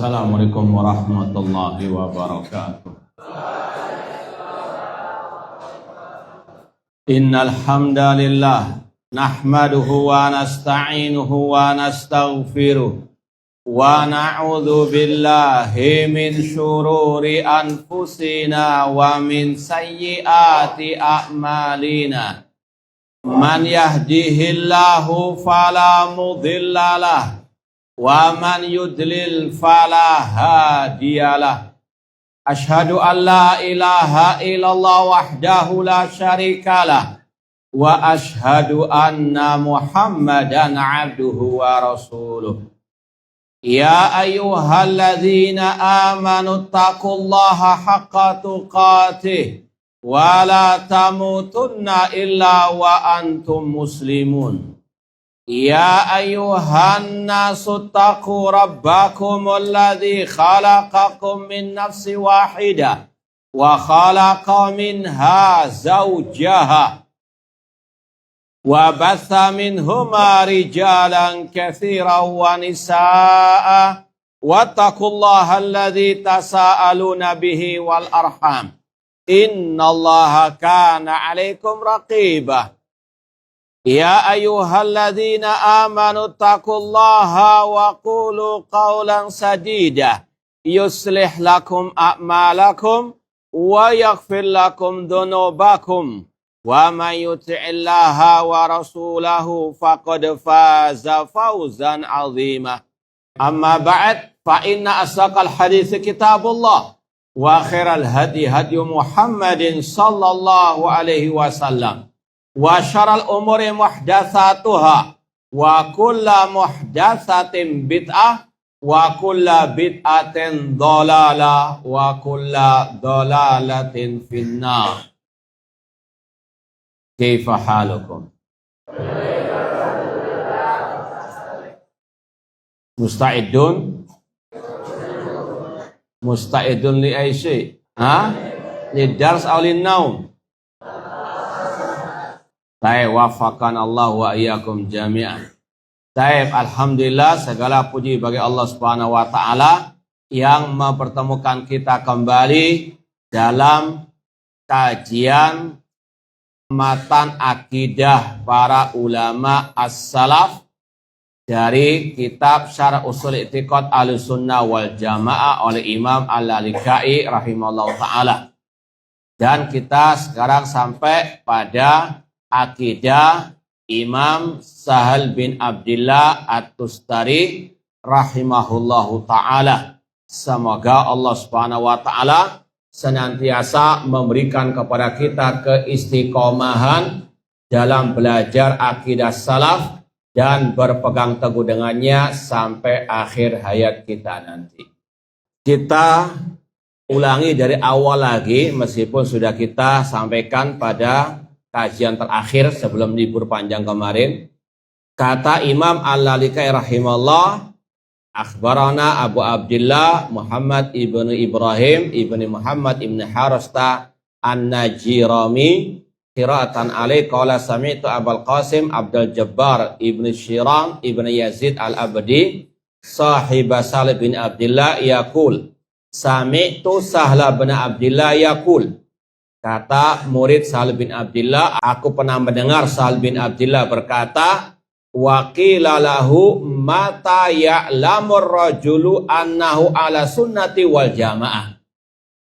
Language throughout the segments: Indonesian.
Assalamualaikum warahmatullahi wabarakatuh. Innal hamdalillah nahmaduhu wa nasta'inuhu wa nastaghfiruh wa na'udzu billahi min syururi anfusina wa min sayyiati a'malina. Man yahdihillahu fala mudhillalah wa man yudlil fala hadiyalah. Asyhadu an la ilaha illallah wahdahu la syarikalah wa asyhadu anna Muhammadan abduhu wa rasuluh. Ya ayyuhalladzina amanu taqullaha haqqa tuqatih wa la tamutunna illa wa antum muslimun. Ya ayyuhan nasu taqu rabbakum alladhi khalaqakum min nafsi wahidah wa khalaqa minha zawjaha wa batha minhuma rijalan katsiran wa nisaa'a wattaqullaha alladhi tasaaluna bihi wal arham innallaha kana 'alaikum raqibah. Ya ayyuhalladzina amanu taqullaha wa qulu qawlan sadida yuslih lakum a'malakum wa yaghfir lakum dhunubakum wa may yuti'illaha wa rasulahu faqad faza fawzan 'azima. Amma ba'd, fa inna asdaqal hadits kitabullah wa khairal hadi hadi Muhammadin sallallahu alaihi wasallam. Wa syaral umuri muhdatsatuha wa kulla muhdatsatin bid'ah wa kulla bid'atin dhalalah wa kulla dhalalatin finnar. Kaifa halukum? Musta'idun? Musta'idun li ayyi syai'? Li dars aw lin naum? Taib, wafakan Allah wa iyyakum jami'an. Taib, alhamdulillah, segala puji bagi Allah Subhanahu wa taala yang mempertemukan kita kembali dalam kajian matan akidah para ulama as-salaf dari kitab Syarah Ushul I'tiqad Ahlussunnah wal Jamaah oleh Imam Al-Lalikai rahimahullah taala. Dan kita sekarang sampai pada akidah Imam Sahal bin Abdillah At-Tustari rahimahullahu ta'ala. Semoga Allah subhanahu wa ta'ala senantiasa memberikan kepada kita keistiqomahan dalam belajar akidah salaf dan berpegang teguh dengannya sampai akhir hayat kita nanti. Kita ulangi dari awal lagi meskipun sudah kita sampaikan pada kajian terakhir sebelum libur panjang kemarin. Kata Imam Al-Lalikai rahimahullah, akhbarana Abu Abdillah Muhammad ibn Ibrahim ibn Muhammad ibn Harasta An-Najirami qira'atan alaih qala sami'tu Abul Qasim Abdul Jabbar ibn Syiram ibn Yazid Al-Abdi sahib Salih bin Abdillah yaqul sami'tu Sahla bin Abdillah yaqul. Kata murid Sahal bin Abdillah, aku pernah mendengar Sahal bin Abdillah berkata, wa qila lahu mata ya'lamur rajulu annahu ala sunnati wal jamaah.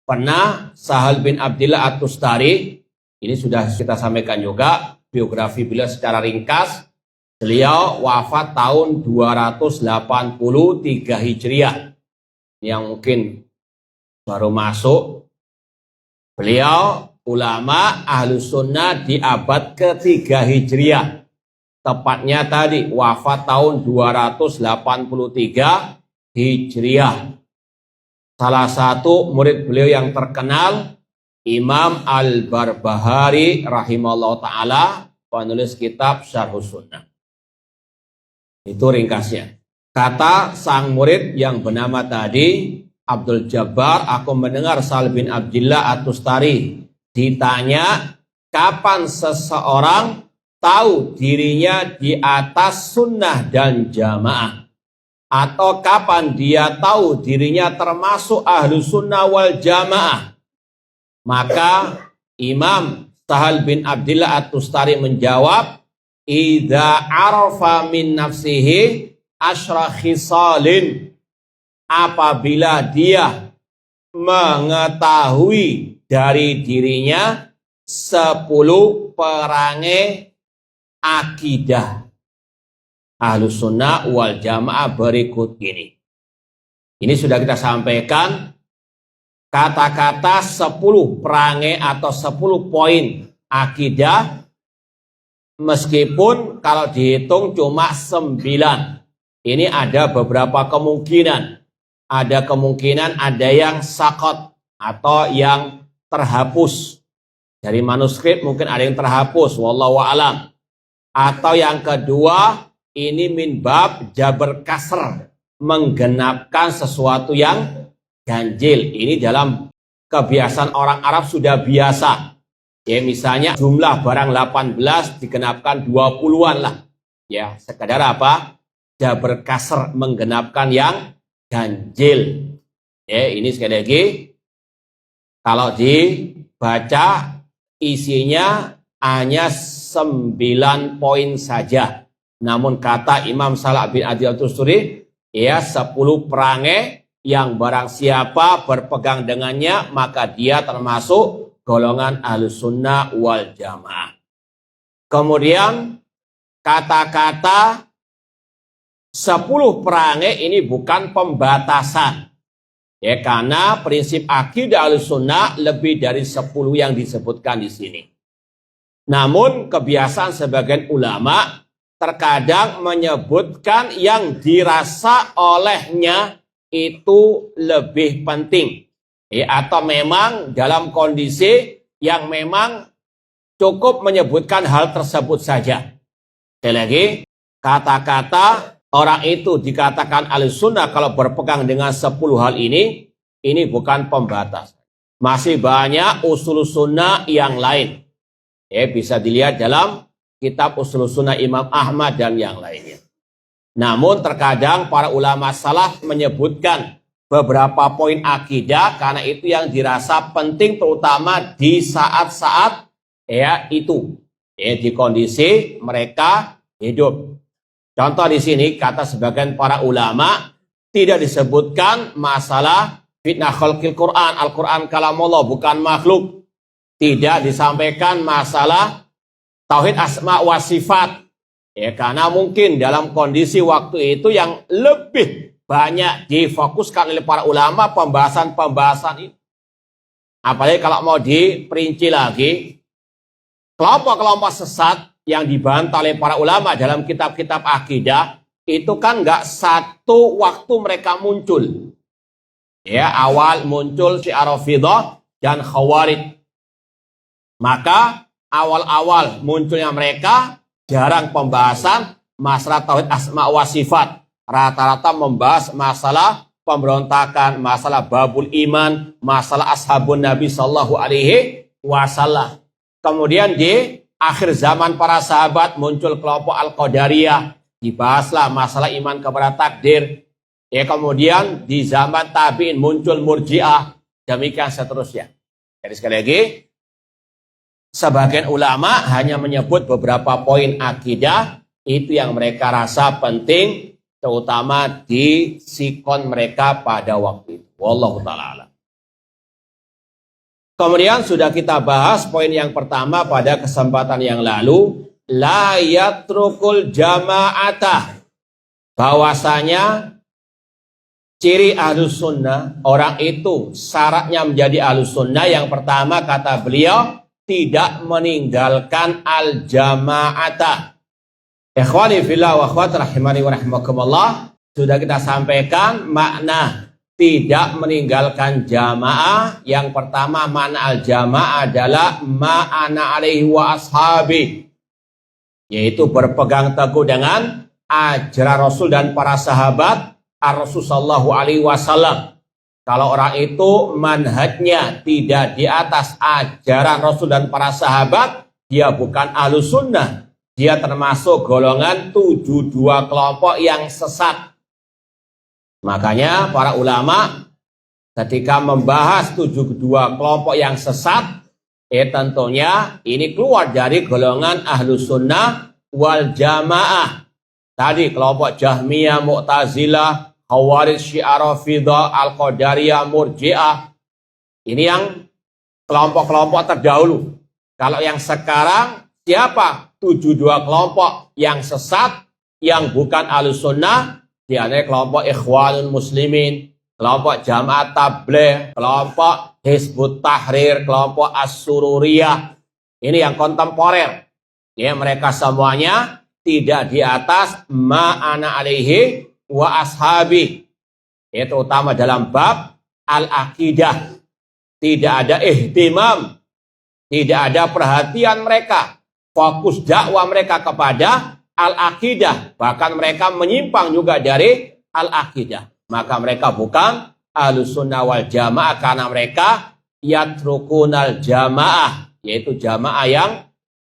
Pernah Sahal bin Abdillah At-Tustari, ini sudah kita sampaikan juga biografi beliau secara ringkas. Beliau wafat tahun 283 Hijriah. Yang mungkin baru masuk. Beliau ulama Ahlus Sunnah di abad ketiga Hijriah. Tepatnya tadi wafat tahun 283 Hijriah. Salah satu murid beliau yang terkenal Imam Al-Barbahari rahimahullah ta'ala, penulis kitab Syarhus Sunnah. Itu ringkasnya. Kata sang murid yang bernama tadi Abdul Jabbar, aku mendengar Sahal bin Abdillah At-Tustari ditanya kapan seseorang tahu dirinya di atas sunnah dan jamaah. atau kapan dia tahu dirinya termasuk ahlu sunnah wal jamaah? Maka Imam Sahal bin Abdillah At-Tustari menjawab, idza arafa min nafsihi asyra khisalin, apabila dia mengetahui dari dirinya 10 perangai akidah Ahlus Sunnah wal Jamaah berikut ini. Ini sudah kita sampaikan kata-kata 10 perangai atau 10 poin akidah, meskipun kalau dihitung cuma 9. Ini ada beberapa kemungkinan. Ada kemungkinan ada yang sakot atau yang terhapus. Dari manuskrip mungkin ada yang terhapus, wallahu a'lam. Atau yang kedua, ini min bab jaber kasr, menggenapkan sesuatu yang ganjil. Ini dalam kebiasaan orang Arab sudah biasa. Ya, misalnya jumlah barang 18 digenapkan 20-an lah. Ya, sekedar apa? Jaber kasr, menggenapkan yang ganjil. Ya, ini sekali lagi kalau dibaca isinya hanya 9 poin saja. Namun kata Imam Salah bin Abdillah At-Tustari, ya 10 perangai yang barang siapa berpegang dengannya maka dia termasuk golongan Ahlus Sunnah wal Jamaah. Kemudian kata-kata 10 perangai ini bukan pembatasan. Ya, karena prinsip akidah Ahlus Sunnah lebih dari 10 yang disebutkan di sini. Namun kebiasaan sebagian ulama terkadang menyebutkan yang dirasa olehnya itu lebih penting. Ya, atau memang dalam kondisi yang memang cukup menyebutkan hal tersebut saja. Sekali lagi, kata-kata orang itu dikatakan Ahlus Sunnah kalau berpegang dengan 10 hal ini bukan pembatas. Masih banyak usul sunnah yang lain. Ya, bisa dilihat dalam kitab Ushul Sunnah Imam Ahmad dan yang lainnya. Namun terkadang para ulama salaf menyebutkan beberapa poin akidah karena itu yang dirasa penting terutama di saat-saat ya itu. Ya, di kondisi mereka hidup. Contoh di sini kata sebagian para ulama tidak disebutkan masalah fitnah khalqil Quran, Al-Quran kalamullah bukan makhluk. Tidak disampaikan masalah tauhid asma wa sifat. Ya, karena mungkin dalam kondisi waktu itu yang lebih banyak difokuskan oleh para ulama pembahasan-pembahasan itu. Apalagi kalau mau diperinci lagi, kelompok-kelompok sesat yang dibantah oleh para ulama dalam kitab-kitab akidah itu kan nggak satu waktu mereka muncul. Ya, awal muncul Syiah Rafidhah dan Khawarij. Maka awal-awal munculnya mereka jarang pembahasan masalah tauhid asma wa sifat. Rata-rata membahas masalah pemberontakan, masalah babul iman, masalah ashabun Nabi sallallahu alaihi wasallam. Kemudian di akhir zaman para sahabat muncul kelompok Al-Qadariyah, dibahaslah masalah iman kepada takdir. Ya, kemudian di zaman tabi'in muncul Murji'ah, demikian seterusnya. Jadi sekali lagi, sebagian ulama hanya menyebut beberapa poin akidah itu yang mereka rasa penting, terutama di sikon mereka pada waktu itu. Wallahu ta'ala. Kemudian sudah kita bahas poin yang pertama pada kesempatan yang lalu, la yatrukul jama'atah, bahwasanya ciri Ahlus Sunnah, orang itu syaratnya menjadi Ahlus Sunnah yang pertama kata beliau tidak meninggalkan al-jama'ata. Ikhwani fillah wa akhwat rahimani wa rahimakumullah, sudah kita sampaikan makna tidak meninggalkan jamaah. Yang pertama makna al-jamaah adalah ma'ana alaihi wa ashabi, yaitu berpegang teguh dengan ajaran Rasul dan para sahabat Ar-Rasul sallallahu alaihi wasallam. Kalau orang itu manhajnya tidak di atas ajaran Rasul dan para sahabat, dia bukan Ahlus Sunnah. Dia termasuk golongan 72 kelompok yang sesat. Makanya para ulama ketika membahas 72 kelompok yang sesat, tentunya ini keluar dari golongan Ahlus Sunnah wal Jamaah. Tadi kelompok Jahmiyah, Mu'tazilah, Khawarij, Syiah, Rafidhah, Al-Qadariyah, Murji'ah. Ini yang kelompok-kelompok terdahulu. Kalau yang sekarang, siapa? 72 kelompok yang sesat, yang bukan Ahlus Sunnah, diantaranya kelompok Ikhwanul Muslimin, kelompok Jamaah Tabligh, kelompok Hizbut Tahrir, kelompok As-Sururiyah. Ini yang kontemporer. Ya, mereka semuanya tidak di atas ma'ana alaihi wa ashabi. Itu utama dalam bab al-aqidah. Tidak ada ihtimam, tidak ada perhatian mereka. Fokus dakwah mereka kepada al-aqidah. Bahkan mereka menyimpang juga dari al-aqidah. Maka mereka bukan Ahlus Sunnah wal Jamaah, karena mereka yatrukunal jamaah, yaitu jamaah yang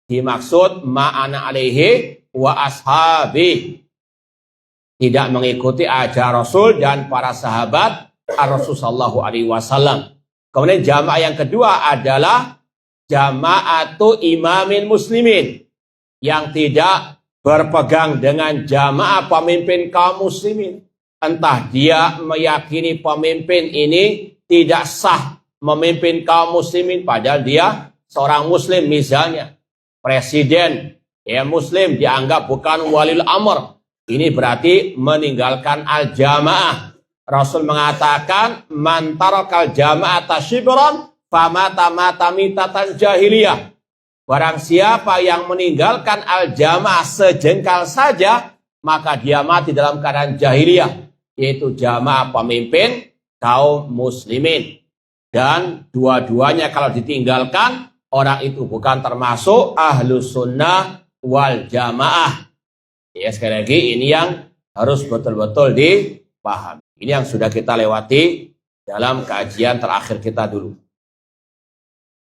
dimaksud ma'ana alaihi wa ashabi, tidak mengikuti ajaran Rasul dan para sahabat Rasul sallallahu alaihi wasallam. Kemudian jamaah yang kedua adalah jama'atu imamin muslimin, yang tidak berpegang dengan jamaah pemimpin kaum muslimin. Entah dia meyakini pemimpin ini tidak sah memimpin kaum muslimin, padahal dia seorang muslim, misalnya presiden ya muslim dianggap bukan walil amr. Ini berarti meninggalkan al-jamaah. Rasul mengatakan man tarakal jama'ata shibran famata mata mitatan jahiliyah. Barang siapa yang meninggalkan al-jamaah sejengkal saja, maka dia mati dalam keadaan jahiliyah, yaitu jamaah pemimpin kaum muslimin. Dan dua-duanya kalau ditinggalkan, orang itu bukan termasuk Ahlus Sunnah wal Jamaah. Ya, sekali lagi ini yang harus betul-betul dipahami. Ini yang sudah kita lewati dalam kajian terakhir kita dulu.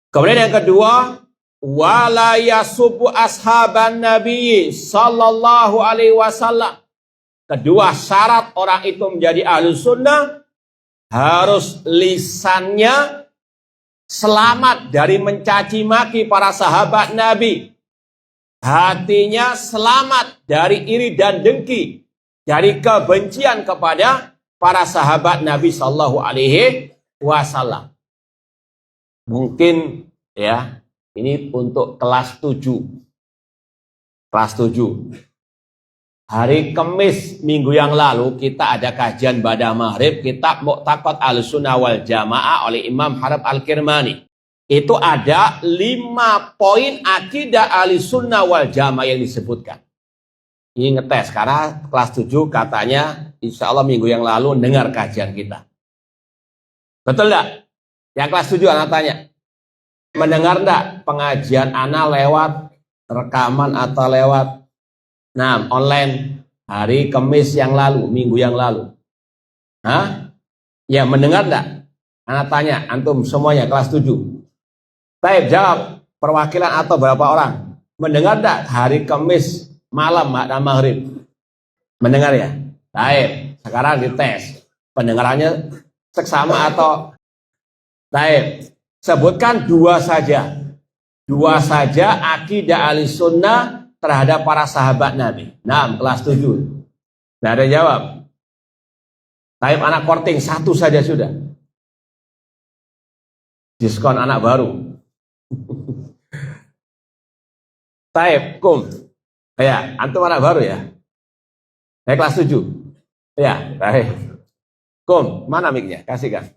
Kemudian yang kedua, wala yasubbu ashaban nabi sallallahu alaihi wasallam. Kedua syarat orang itu menjadi Ahlus Sunnah, harus lisannya selamat dari mencaci maki para sahabat Nabi. Hatinya selamat dari iri dan dengki, dari kebencian kepada para sahabat Nabi sallallahu alaihi wasallam. Mungkin ya, ini untuk kelas 7. Kelas 7. Hari Kamis minggu yang lalu kita ada kajian Ba'da Maghrib kitab Mu'taqad Ahlussunnah wal Jamaah oleh Imam Harb Al-Kirmani. Itu ada 5 poin akidah Ahlussunnah wal Jamaah yang disebutkan. Ini ngetes karena kelas 7 katanya insya Allah minggu yang lalu dengar kajian kita. Betul enggak? Yang kelas 7 anak tanya. Mendengar enggak pengajian anak lewat rekaman atau lewat online hari Kamis yang lalu, minggu yang lalu? Hah? Ya, mendengar enggak? Anak tanya, antum semuanya kelas 7. Baik, jawab perwakilan atau berapa orang? Mendengar enggak hari Kamis malam Ba'da Maghrib? Mendengar ya? Baik, sekarang dites. Pendengarannya seksama atau? Baik, sebutkan 2 saja. 2 saja akidah Ahlussunnah terhadap para sahabat Nabi. Kelas 7. Nggak ada jawab. Taib anak korting 1 saja sudah. Diskon anak baru. Taib, kum. Ya, antum anak baru ya. Kelas 7. Ya, baik. Kum, mana mic-nya? Kasihkan.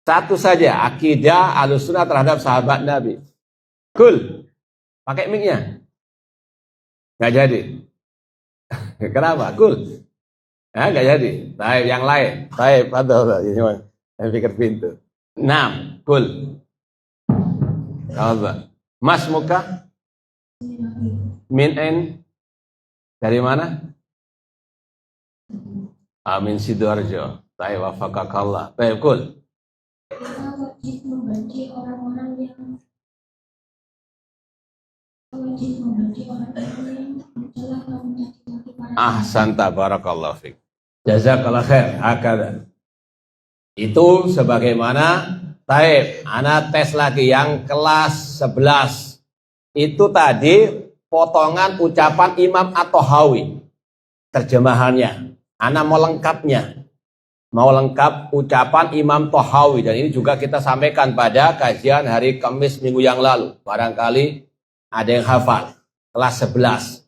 1 saja akidah Ahlussunnah terhadap sahabat Nabi. Cool. Pakai mic-nya. Nggak jadi. Kenapa? Cool. Ya, nggak jadi. Baik, yang lain. Baik, padahal ini saya pikir pintu. 6. Cool. Coba. Mas muka? Min en? Dari mana? Amin Sidoarjo. Baik, wafakakallah. Baik, cool. Wajib membenci orang-orang yang mencela atau mencaci maki para Ahsanta barakallahu fik. Jazakallah khair. Hakada. Itu sebagaimana taib. Ana tes lagi yang kelas 11. Itu tadi potongan ucapan Imam At-Tahawi. Terjemahannya. Ana mau lengkapnya. Mau lengkap ucapan Imam Tahawi. Dan ini juga kita sampaikan pada kajian hari Kamis minggu yang lalu. Barangkali ada yang hafal. Kelas 11.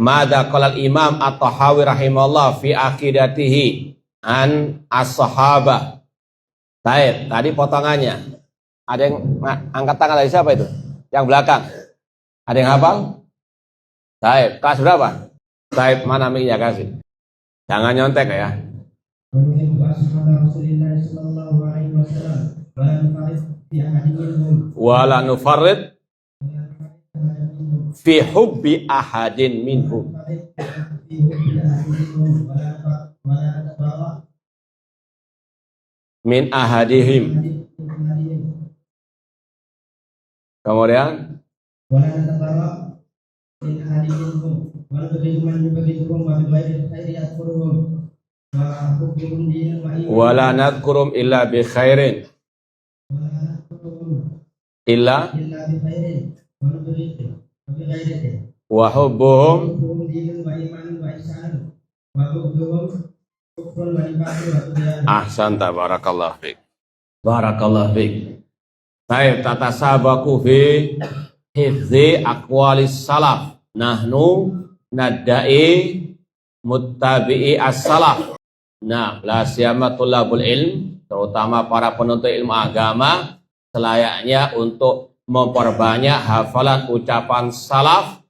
Mada qalal Imam At-Tahawi rahimahullah fi aqidatihi an as-sahabah. Baik, tadi potongannya. Ada yang angkat tangan dari siapa itu? Yang belakang. Ada yang hafal? Baik, kelas berapa? Baik, mana mic-nya kasih. Jangan nyontek ya. Wala nufarrid fi hubbi ahadin minhum. Min ahadihim. Kemudian wala nadkurum illa bi khairin illa wa hubbuhum ahsanta barakallahu fiik. Barakallahu fiik. Baik, tata sabaku fi hifzi aqwalis salaf. Nahnu nadda'i muttabi'i as-salaf. Nah, la siyama tulabul ilm, terutama para penuntut ilmu agama, selayaknya untuk memperbanyak hafalan ucapan salaf,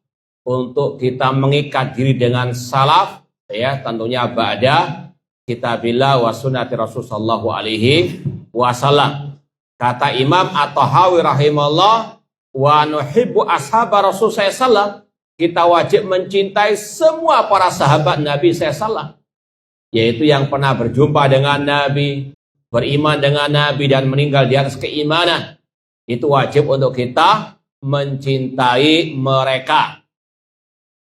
untuk kita mengikat diri dengan salaf, ya tentunya ba'da kitabillah wa sunnati Rasul sallallahu alaihi wasallam. Kata Imam At-Tahawi rahimahullah, wa nuhibbu ashaba Rasul sallallahu alaihi wasallam, kita wajib mencintai semua para sahabat Nabi sallallahu alaihi wasallam, yaitu yang pernah berjumpa dengan Nabi, beriman dengan Nabi dan meninggal di atas keimanan. Itu wajib untuk kita mencintai mereka.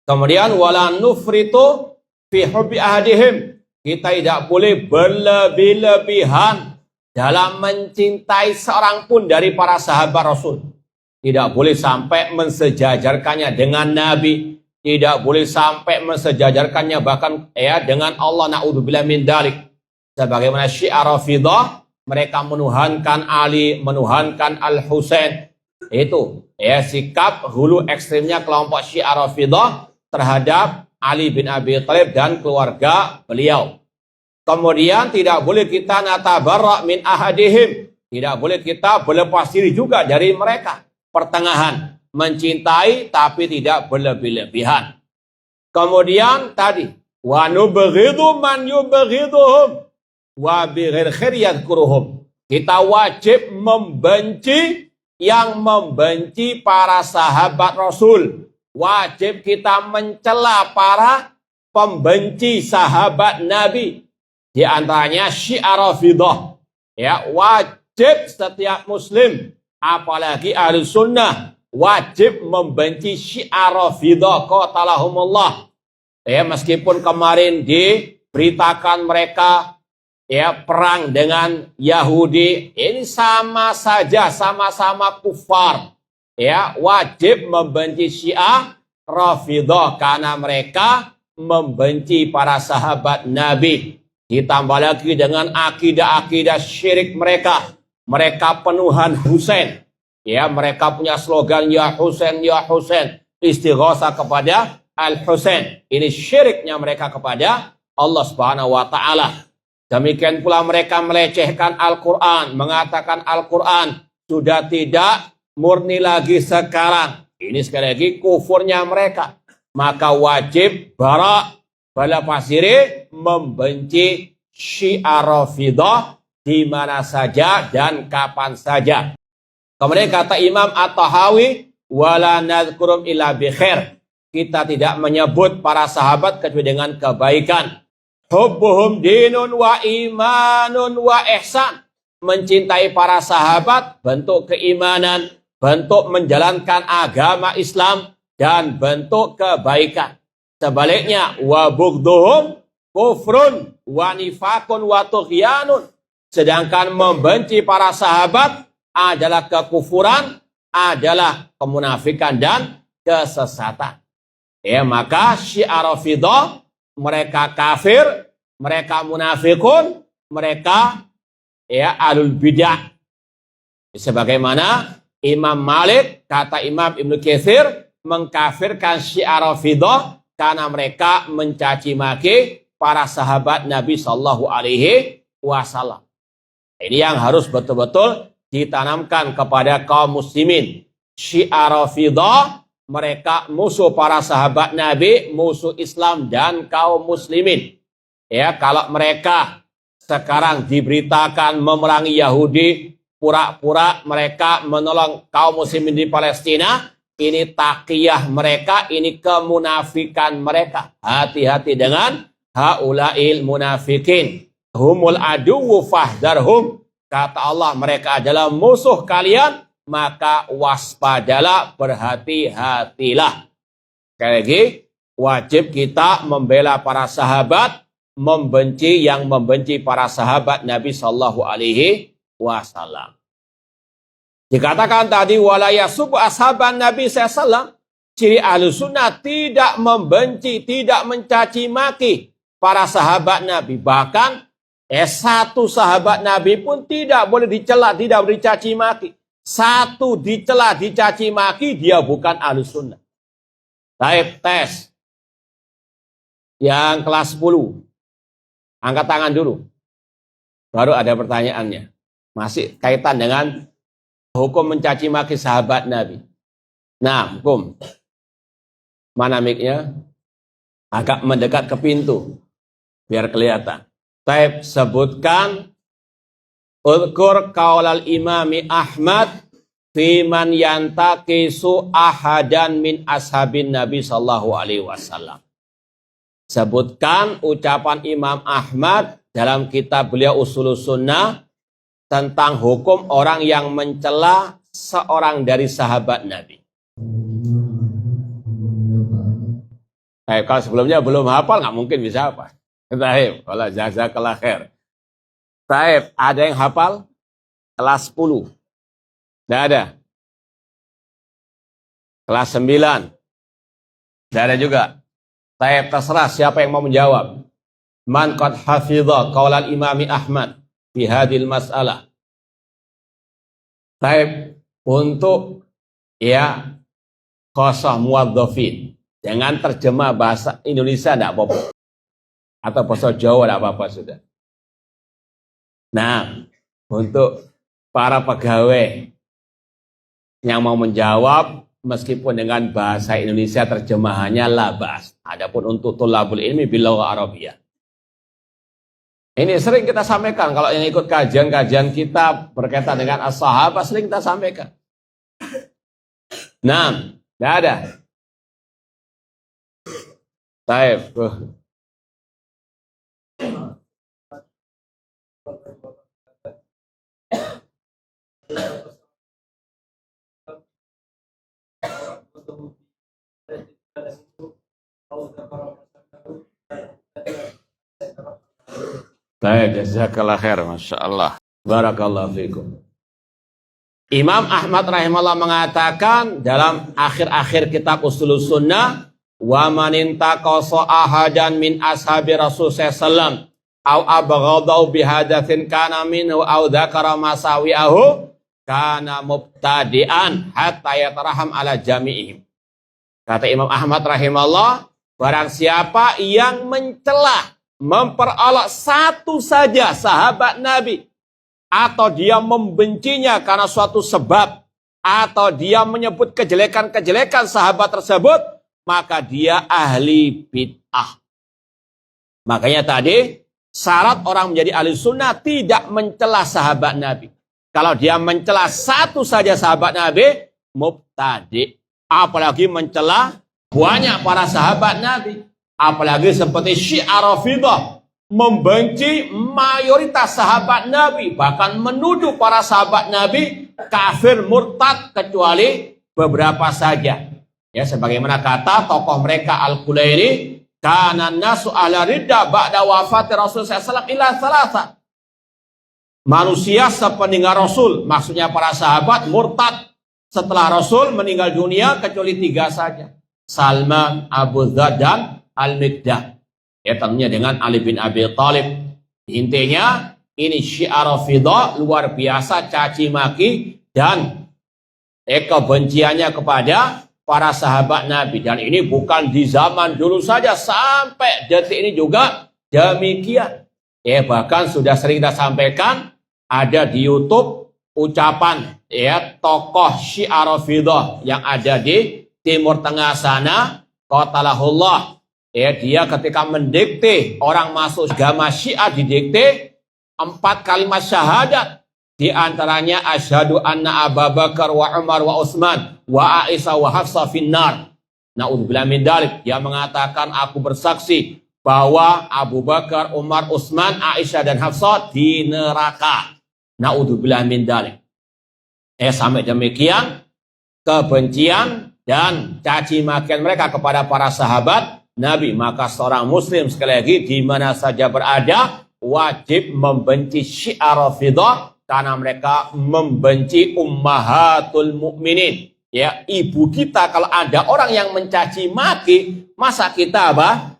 Kemudian wala nufritu fi hubbi ahadihim. Kita tidak boleh berlebih-lebihan dalam mencintai seorang pun dari para sahabat Rasul. Tidak boleh sampai mensejajarkannya dengan Nabi. Tidak boleh sampai mensejajarkannya bahkan dengan Allah, na'udzubillah min dzalik. Sebagaimana Syiah Rafidah, mereka menuhankan Ali, menuhankan Al-Husain. Itu sikap hulu ekstrimnya kelompok Syiah Rafidah terhadap Ali bin Abi Thalib dan keluarga beliau. Kemudian tidak boleh kita natabarra min ahadihim. Tidak boleh kita berlepas diri juga dari mereka. Pertengahan, mencintai tapi tidak berlebih-lebihan. Kemudian tadi, wa nubghidu man yubghiduhum wa bighir khair yadhkuruhum. Kita wajib membenci yang membenci para sahabat Rasul. Wajib kita mencela para pembenci sahabat Nabi. Di antaranya Syiah Rafidah. Ya, wajib setiap muslim, apalagi ahli sunnah, wajib membenci Syiah Rafidah qatalahumullah. Meskipun kemarin diberitakan mereka perang dengan Yahudi, ini sama saja, sama-sama kufar. Wajib membenci Syiah Rafidah karena mereka membenci para sahabat Nabi. Ditambah lagi dengan akidah-akidah syirik mereka. Mereka penuhan Husain. Mereka punya slogan ya Husain, ya Husain. Istighosah kepada Al-Husain. Ini syiriknya mereka kepada Allah Subhanahu wa taala. Demikian pula mereka melecehkan Al-Qur'an, mengatakan Al-Qur'an sudah tidak murni lagi sekarang. Ini sekali lagi kufurnya mereka. Maka wajib berlepas diri membenci Syiah Rafidah di mana saja dan kapan saja. Kemudian kata Imam At-Tahawi, wala nadhkurum illa bi khair. Kita tidak menyebut para sahabat kecuali dengan kebaikan. Hubbuhum dinun wa imanun wa ihsan. Mencintai para sahabat bentuk keimanan, bentuk menjalankan agama Islam dan bentuk kebaikan. Sebaliknya wa bughdhuhum kufrun wa nifakun wa tughyanun. Sedangkan membenci para sahabat adalah kekufuran, adalah kemunafikan dan kesesatan. Ya, maka Syiah Rafidhah, mereka kafir, mereka munafikun, mereka ya ahlul bidah. Sebagaimana Imam Malik, kata Imam Ibnu Katsir, mengkafirkan Syiah Rafidhah karena mereka mencaci maki para sahabat Nabi Shallallahu Alaihi Wasallam. Ini yang harus betul-betul ditanamkan kepada kaum muslimin. Syiah Rafidhah, mereka musuh para sahabat Nabi, musuh Islam dan kaum muslimin. Ya, kalau mereka sekarang diberitakan memerangi Yahudi, pura-pura mereka menolong kaum muslimin di Palestina, ini taqiyah mereka, ini kemunafikan mereka. Hati-hati dengan haulail munafikin. Humul aduwwu fahdharhum. Kata Allah, mereka adalah musuh kalian, maka waspadalah, berhati-hatilah. Sekali lagi, wajib kita membela para sahabat, membenci yang membenci para sahabat Nabi Sallallahu Alaihi Wasallam. Dikatakan tadi, wala yasubbu ashaban Nabi SAW, ciri Ahlus Sunnah tidak membenci, tidak mencaci maki para sahabat Nabi. Bahkan satu sahabat Nabi pun tidak boleh dicela, tidak boleh dicaci maki. Satu dicela, dicaci maki, dia bukan Ahlus Sunnah. Baik, tes. Yang kelas 10. Angkat tangan dulu. Baru ada pertanyaannya. Masih kaitan dengan hukum mencaci maki sahabat Nabi. Nah, hukum. Mana mic-nya? Agak mendekat ke pintu. Biar kelihatan. Taib, sebutkan Udhkur qaulal imami Ahmad fi man yantaqisu ahadan min ashabin Nabi sallallahu alaihi wasallam. Sebutkan ucapan Imam Ahmad dalam kitab beliau Ushulus Sunnah tentang hukum orang yang mencela seorang dari sahabat Nabi. Kalau sebelumnya belum hafal, nggak mungkin bisa hafal. Taib, wala jazakallah khair. Taib, ada yang hafal? Kelas 10. Tidak ada. Kelas 9. Tidak ada juga. Taib, terserah siapa yang mau menjawab. Man qad hafidha qaulal imami Ahmad fi hadhil mas'alah. Taib, untuk ya qasah muwadzafin. Jangan terjemah bahasa Indonesia, tidak apa-apa. Atau bahasa Jawa, tidak apa-apa sudah. Nah, untuk para pegawai yang mau menjawab, meskipun dengan bahasa Indonesia terjemahannya la ba'as. Adapun untuk thalabul ilmi bil lughah Arabiyah. Ini sering kita sampaikan, kalau yang ikut kajian-kajian kita berkaitan dengan as-sahabah, sering kita sampaikan. Nah, tidak ada. Taib. Baik, jazakallah khair, Masya Allah. Barakallahu fikum. Imam Ahmad rahimahullah mengatakan dalam akhir-akhir kitab Ushulus Sunnah, wa man intaqasa ahadan min ashabi Rasul sallallahu au abghadahu bihadatsin kana minhu au dzakara masawi'ahu kana mubtadi'an hatta yataraham ala jami'ihim. Kata Imam Ahmad rahimahullah, barang siapa yang mencela, memperolok satu saja sahabat Nabi, atau dia membencinya karena suatu sebab, atau dia menyebut kejelekan-kejelekan sahabat tersebut, maka dia ahli bid'ah. Makanya tadi, syarat orang menjadi ahli sunnah tidak mencela sahabat Nabi. Kalau dia mencela satu saja sahabat Nabi, mubtadi'. Apalagi mencela banyak para sahabat Nabi. Apalagi seperti Syiah Rafidhah membenci mayoritas sahabat Nabi, bahkan menuduh para sahabat Nabi kafir murtad kecuali beberapa saja. Ya, sebagaimana kata tokoh mereka Al-Qulairi, Kana nasu ala ridda ba'da wafati Rasul SAW ila salasa. Manusia sepeninggal Rasul, maksudnya para sahabat murtad setelah Rasul meninggal dunia kecuali 3 saja. Salman, Abu Dzar, dan Al-Miqdad. Ya, tentunya dengan Ali bin Abi Thalib. Intinya ini Syiah Rafidhah luar biasa caci maki dan kebenciannya kepada para sahabat Nabi. Dan ini bukan di zaman dulu saja, sampai detik ini juga demikian. Bahkan sudah sering kita sampaikan, ada di YouTube ucapan tokoh Syiah Rafidhah yang ada di Timur Tengah sana, qatalahullah. Dia ketika mendikte orang masuk agama Syiah, didikte 4 kalimat syahadat. Di antaranya asyhadu anna Abu Bakar wa Umar wa Utsman wa Aisyah wa Hafsah finnar. Naudzubillah min dzalik. Dia mengatakan, aku bersaksi bahwa Abu Bakar, Umar, Utsman, Aisyah dan Hafsah di neraka. Naudzubillah min dzalik. Sampai demikian kebencian dan caci makian mereka kepada para sahabat Nabi. Maka seorang muslim sekali lagi di mana saja berada wajib membenci Syiah Rafidhah karena mereka membenci ummahatul mukminin. Ibu kita. Kalau ada orang yang mencaci maki, masa kita apa?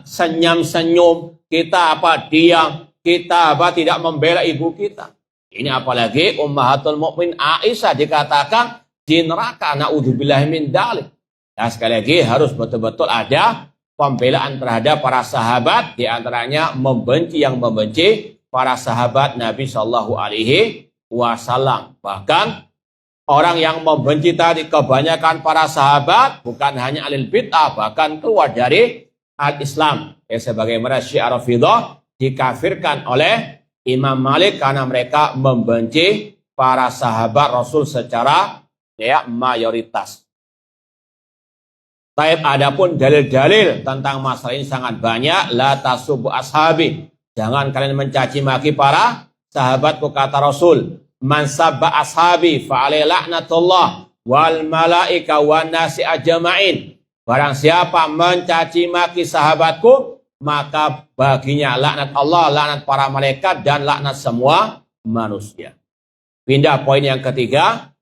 Senyum-senyum, kita diam, kita tidak membela ibu kita. Ini apalagi ummahatul mukmin Aisyah dikatakan di neraka. Naudzubillah min dzalik. Sekali lagi harus betul-betul ada pembelaan terhadap para sahabat, di antaranya membenci para sahabat Nabi Shallallahu Alaihi Wasallam. Bahkan orang yang membenci tadi kebanyakan para sahabat bukan hanya alil bid'ah, bahkan keluar dari al-Islam. Sebagaimana Syiah Rafidhah dikafirkan oleh Imam Malik karena mereka membenci para sahabat Rasul secara mayoritas. Adapun dalil-dalil tentang masalah ini sangat banyak. La tasubbu ashabi. Jangan kalian mencaci maki para sahabatku, kata Rasul. Man sabba ashabi fa alaihi laknatullah wal malaika wan nasi ajmain. Barang siapa mencaci maki sahabatku, maka baginya laknat Allah, laknat para malaikat, dan laknat semua manusia. Pindah poin yang ketiga.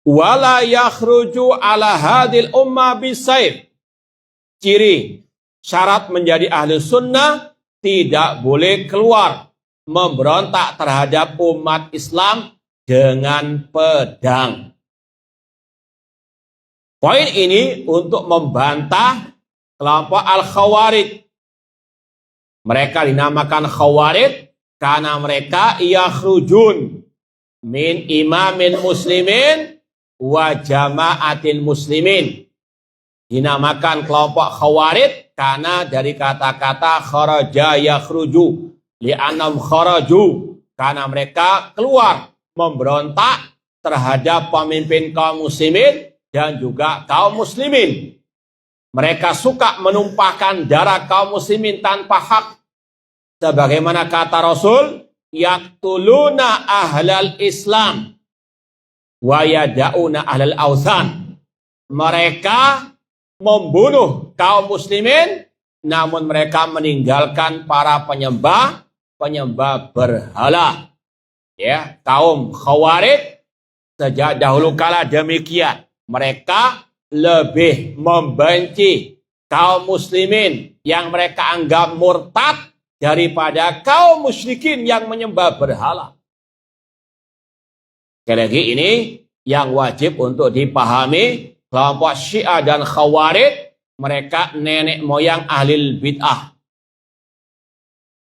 Wala yakhruju ala hadil ummah bisayf. Ciri syarat menjadi ahli sunnah, tidak boleh keluar memberontak terhadap umat Islam dengan pedang. Poin ini untuk membantah kelompok Al-Khawarij. Mereka dinamakan Khawarij karena mereka yakhrujun min imamin muslimin wa jama'atil muslimin. Dinamakan kelompok Khawarij karena dari kata-kata kharaja yakhruju, li'annam kharaju, karena mereka keluar memberontak terhadap pemimpin kaum muslimin dan juga kaum muslimin. Mereka suka menumpahkan darah kaum muslimin tanpa hak. Sebagaimana kata Rasul, yaqtuluna ahlal Islam wa yada'una ahlal awthan. Mereka membunuh kaum muslimin, namun mereka meninggalkan para penyembah berhala. Kaum Khawarij sejak dahulu kala demikian. Mereka lebih membenci kaum muslimin yang mereka anggap murtad daripada kaum musyrikin yang menyembah berhala. Sekali lagi ini yang wajib untuk dipahami. Kelompok Syiah dan Khawarij, mereka nenek moyang ahlil bid'ah.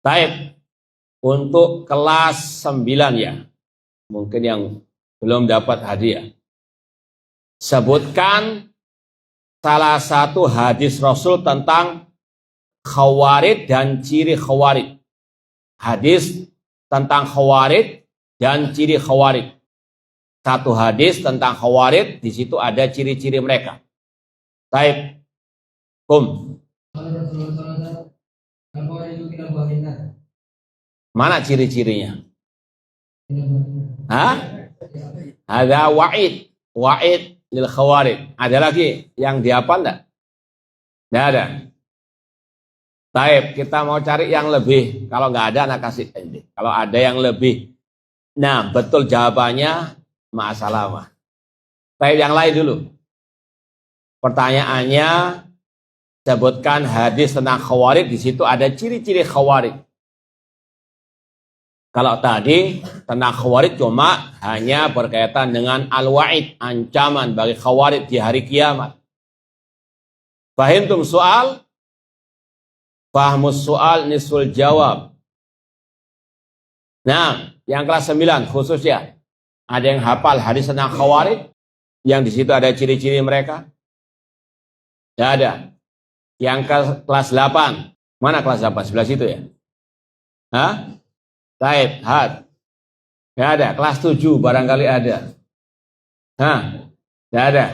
Baik, untuk kelas 9 ya. Mungkin yang belum dapat hadiah. Sebutkan salah satu hadis Rasul tentang Khawarij dan ciri Khawarij. Hadis tentang Khawarij dan ciri Khawarij. Satu hadis tentang Khawarij, di situ ada ciri-ciri mereka. Taib. Mana ciri-cirinya? Ada wa'id lil Khawarij. Ada lagi yang dihafal enggak? Nggak ada. Taib, kita mau cari yang lebih. Kalau nggak ada, anak kasih ini. Kalau ada yang lebih. Nah, betul jawabannya, ma'asalamah. Taib, yang lain dulu. Pertanyaannya, sebutkan hadis tentang khawarij. Di situ ada ciri-ciri khawarij. Kalau tadi tentang khawarij cuma hanya berkaitan dengan al-wa'id, ancaman bagi khawarij di hari kiamat. Fahimtum soal? Fahmus soal nisful jawab. Nah, yang kelas 9 khususnya. Ada yang hafal hadis tentang khawarij? Yang di situ ada ciri-ciri mereka? Tidak ada. Yang kelas 8. Mana kelas 8? Sebelah situ ya? Hah? Taib, had. Tidak ada. Kelas 7 barangkali ada. Hah? Tidak ada.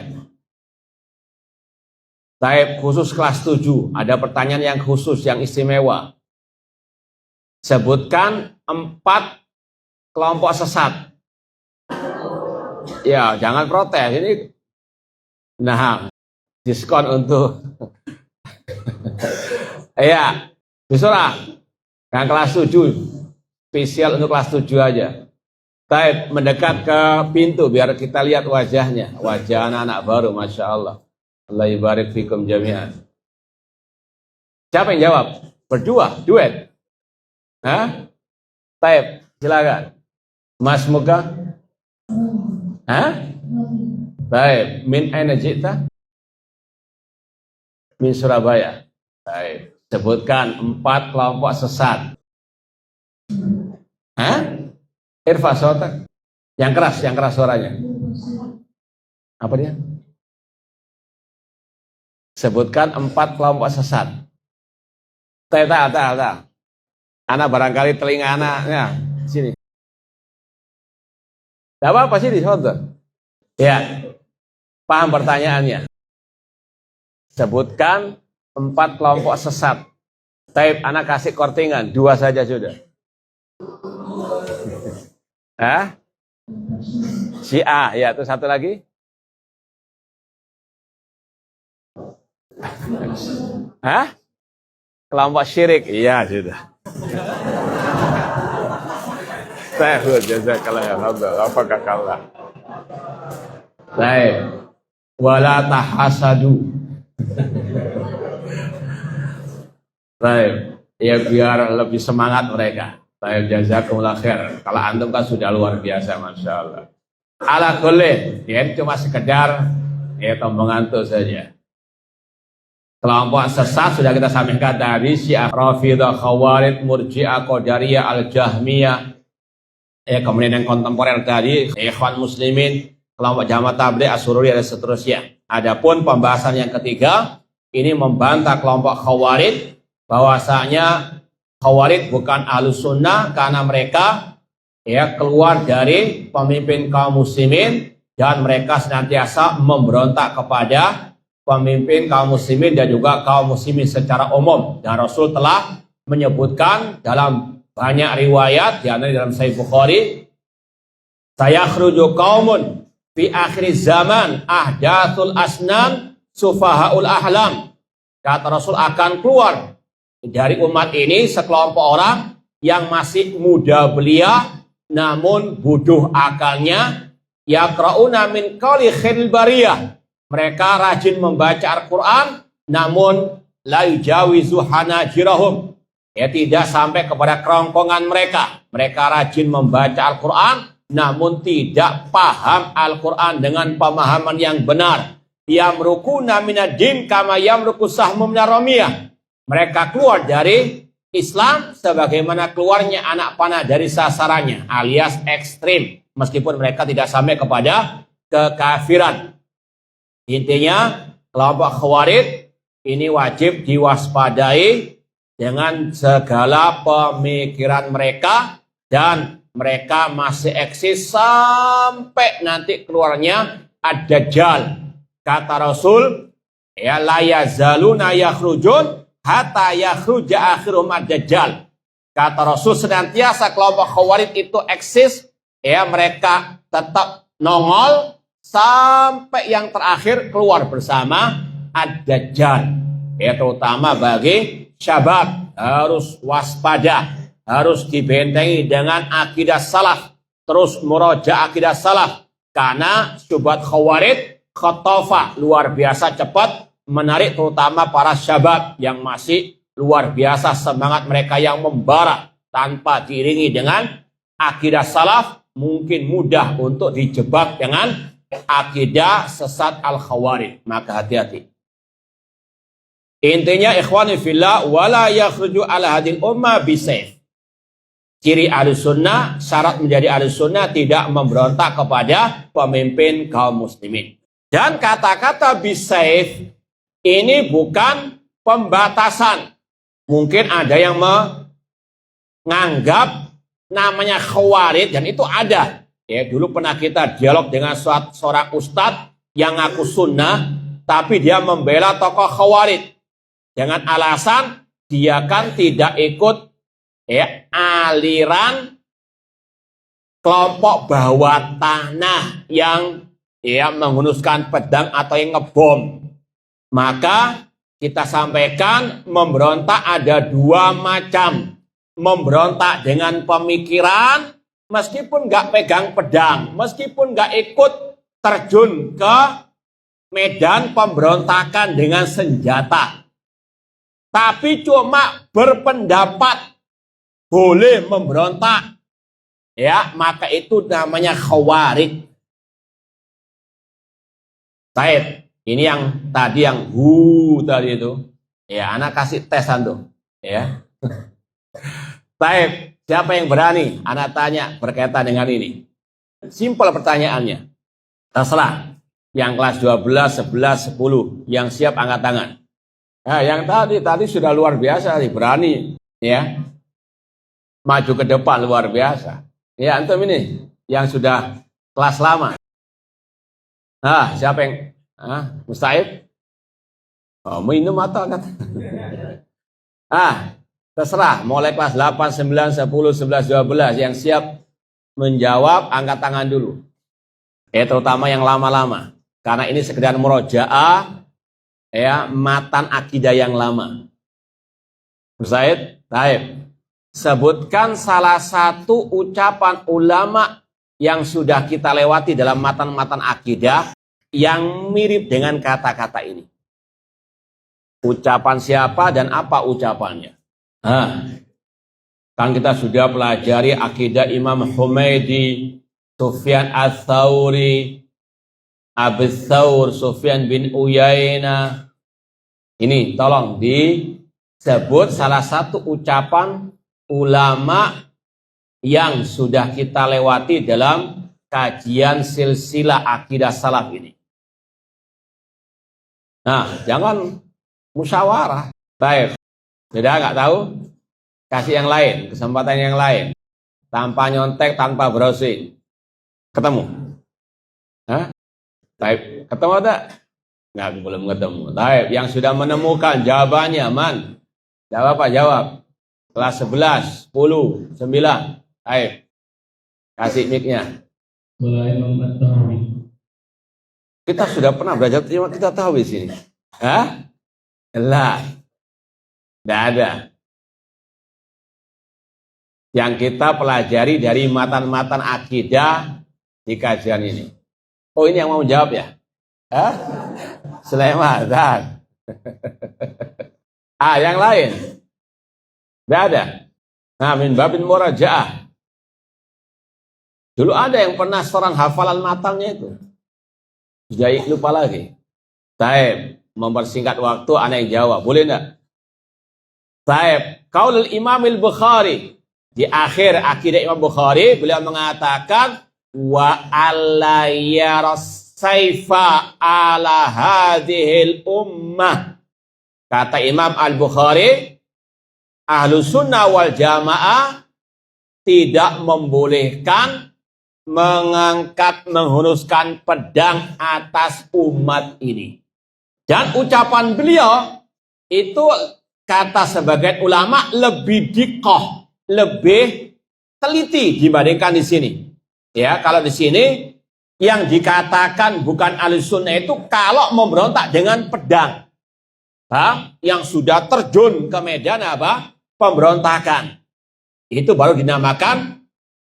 Taib khusus kelas 7. Ada pertanyaan yang khusus, yang istimewa. Sebutkan 4 kelompok sesat. Ya, jangan protes. Ini, nah, diskon untuk, ya, disurah. Yang kelas 7. Spesial untuk kelas 7 aja. Taib, mendekat ke pintu biar kita lihat wajahnya. Wajah anak-anak baru, Masya Allah. Allah ibarik fikum jami'an. Siapa yang jawab? Berdua, duet. Hah? Taib, silakan. Mas Muka? Hah? Taib, min aina jita? Min Surabaya. Taib, sebutkan 4 kelompok sesat. Hah? Irfa sotak. Yang keras suaranya. Apa dia? Sebutkan 4 kelompok sesat. Tak. Anak barangkali telinga anaknya. Sini. Tidak apa-apa sih disotot. Ya. Paham pertanyaannya. Sebutkan 4 kelompok sesat. Taib, anak kasih kortingan. 2 saja sudah. Hah? Syiah, ya, itu satu lagi. Hah? Kelompok syirik, iya sudah. Saya jazakallah ya Allah, apakah kalah? Baik. Wala tahasadu. Baik. Ya biar lebih semangat mereka. Saya jazakumullah khair. Kalau antum kan sudah luar biasa, Masya Allah. Ala kulli, ya cuma sekedar ya mengantuk saja. Kelompok sesat sudah kita sampaikan tadi, Syiah, Rafidah, Khawarij, Murji'ah, Qadariyah, Al-Jahmiyah. Kemudian yang kontemporer tadi, Ikhwan Muslimin, kelompok Jamaah Tabligh, As-Sururi, dan seterusnya. Adapun pembahasan yang ketiga, ini membantah kelompok Khawarij bahwasanya Khawarij bukan Ahlus Sunnah karena mereka keluar dari pemimpin kaum muslimin dan mereka senantiasa memberontak kepada pemimpin kaum muslimin dan juga kaum muslimin secara umum. Dan Rasul telah menyebutkan dalam banyak riwayat, di dalam Sahih Bukhari, sayakhruju qaumun fi akhir zaman ahdatsul asnan sufahaul ahlam. Kata Rasul, akan keluar dari umat ini sekelompok orang yang masih muda belia namun bodoh akalnya. Yaqra'una min qawli khairil bariyah. Mereka rajin membaca Al-Quran namun la yujawizu hanajirahum. Tidak sampai kepada kerongkongan mereka. Mereka rajin membaca Al-Quran namun tidak paham Al-Quran dengan pemahaman yang benar. Yamrukuna minad din kama yamruku sahmu minar ramiyah. Mereka keluar dari Islam sebagaimana keluarnya anak panah dari sasarannya, alias ekstrim, meskipun mereka tidak sampai kepada kekafiran. Intinya, kelompok Khawarij ini wajib diwaspadai dengan segala pemikiran mereka, dan mereka masih eksis sampai nanti keluarnya ad-Dajjal. Kata Rasul, ya la yazaluna yakhrujun hatta yakhruja akhirum ad-Dajjal. Kata Rasul, senantiasa kelompok Khawarij itu eksis, mereka tetap nongol sampai yang terakhir keluar bersama ad-Dajjal. terutama bagi syabab, harus waspada, harus dibentengi dengan akidah salaf, terus murojaah akidah salaf, karena syubhat khawarij khotofa luar biasa cepat menarik terutama para syabab yang masih luar biasa semangat mereka yang membara, tanpa diiringi dengan akidah salaf mungkin mudah untuk dijebak dengan akidah sesat al-khawarij. Maka hati-hati. Intinya ikhwani fillah, wala yakhruju ala hadil ummah bisayf. Ciri ahli sunnah, syarat menjadi ahli sunnah tidak memberontak kepada pemimpin kaum muslimin. Dan kata-kata bisayf ini bukan pembatasan. Mungkin ada yang menganggap namanya khawarij, dan itu ada. Ya, dulu pernah kita dialog dengan seorang ustadz yang ngaku sunnah, tapi dia membela tokoh khawarij dengan alasan dia kan tidak ikut aliran kelompok bawah tanah yang menghunuskan pedang atau yang ngebom. Maka kita sampaikan memberontak ada dua macam. Memberontak dengan pemikiran, meskipun nggak pegang pedang, meskipun nggak ikut terjun ke medan pemberontakan dengan senjata, tapi cuma berpendapat boleh memberontak, maka itu namanya khawarij. Taib, ini yang tadi yang tadi itu, anak kasih tesan tuh, Taib, siapa yang berani? Anak tanya berkaitan dengan ini. Simpel pertanyaannya. Terserah. Yang kelas 12, 11, 10. Yang siap angkat tangan. Nah, yang tadi sudah luar biasa nih, berani. Maju ke depan luar biasa. Antum ini yang sudah kelas lama. Nah, siapa yang Mustahib? Oh, minum atau angkat? Terserah, mulai kelas 8, 9, 10, 11, 12 yang siap menjawab angkat tangan dulu. Terutama yang lama-lama. Karena ini sekedar murojaah matan akidah yang lama. Said, Taib. Sebutkan salah satu ucapan ulama yang sudah kita lewati dalam matan-matan akidah yang mirip dengan kata-kata ini. Ucapan siapa dan apa ucapannya? Kan kita sudah pelajari akidah Imam Humaidi, Sufyan Ats-Tsauri, Abu Tsaur, Sufyan bin Uyainah. Ini tolong disebut salah satu ucapan ulama yang sudah kita lewati dalam kajian silsilah akidah salaf ini. Nah, jangan musyawarah. Baik. Sudah nggak tahu? Kasih yang lain, kesempatan yang lain. Tanpa nyontek, tanpa browsing. Ketemu? Taib, ketemu ada? Nggak, belum ketemu. Taib, yang sudah menemukan jawabannya, man. Jawab apa? Jawab. Kelas 11, 10, 9. Taib. Kasih mic-nya. Kita sudah pernah belajar, kita tahu di sini. Lah. Tidak ada. Yang kita pelajari dari matan-matan akidah di kajian ini. Oh, ini yang mau jawab ya? Sulaiman. Yang lain? Tidak ada. Nah, min babin murajaah. Dulu ada yang pernah seorang hafalan matangnya itu. Sudah lupa lagi. Taib, mempersingkat waktu, anak yang jawab. Boleh enggak? Taib, qaulul Imam al-Bukhari. Di akhir akidah Imam Bukhari, beliau mengatakan, wa alla yaras saifa ala hadhil ummah. Kata Imam Al-Bukhari, ahlu sunnah wal jamaah tidak membolehkan mengangkat, menghunuskan pedang atas umat ini. Dan ucapan beliau itu kata sebagian ulama lebih dikoh, lebih teliti dibandingkan di sini. Kalau di sini yang dikatakan bukan ahli sunnah itu kalau memberontak dengan pedang. Yang sudah terjun ke medan apa? Pemberontakan. Itu baru dinamakan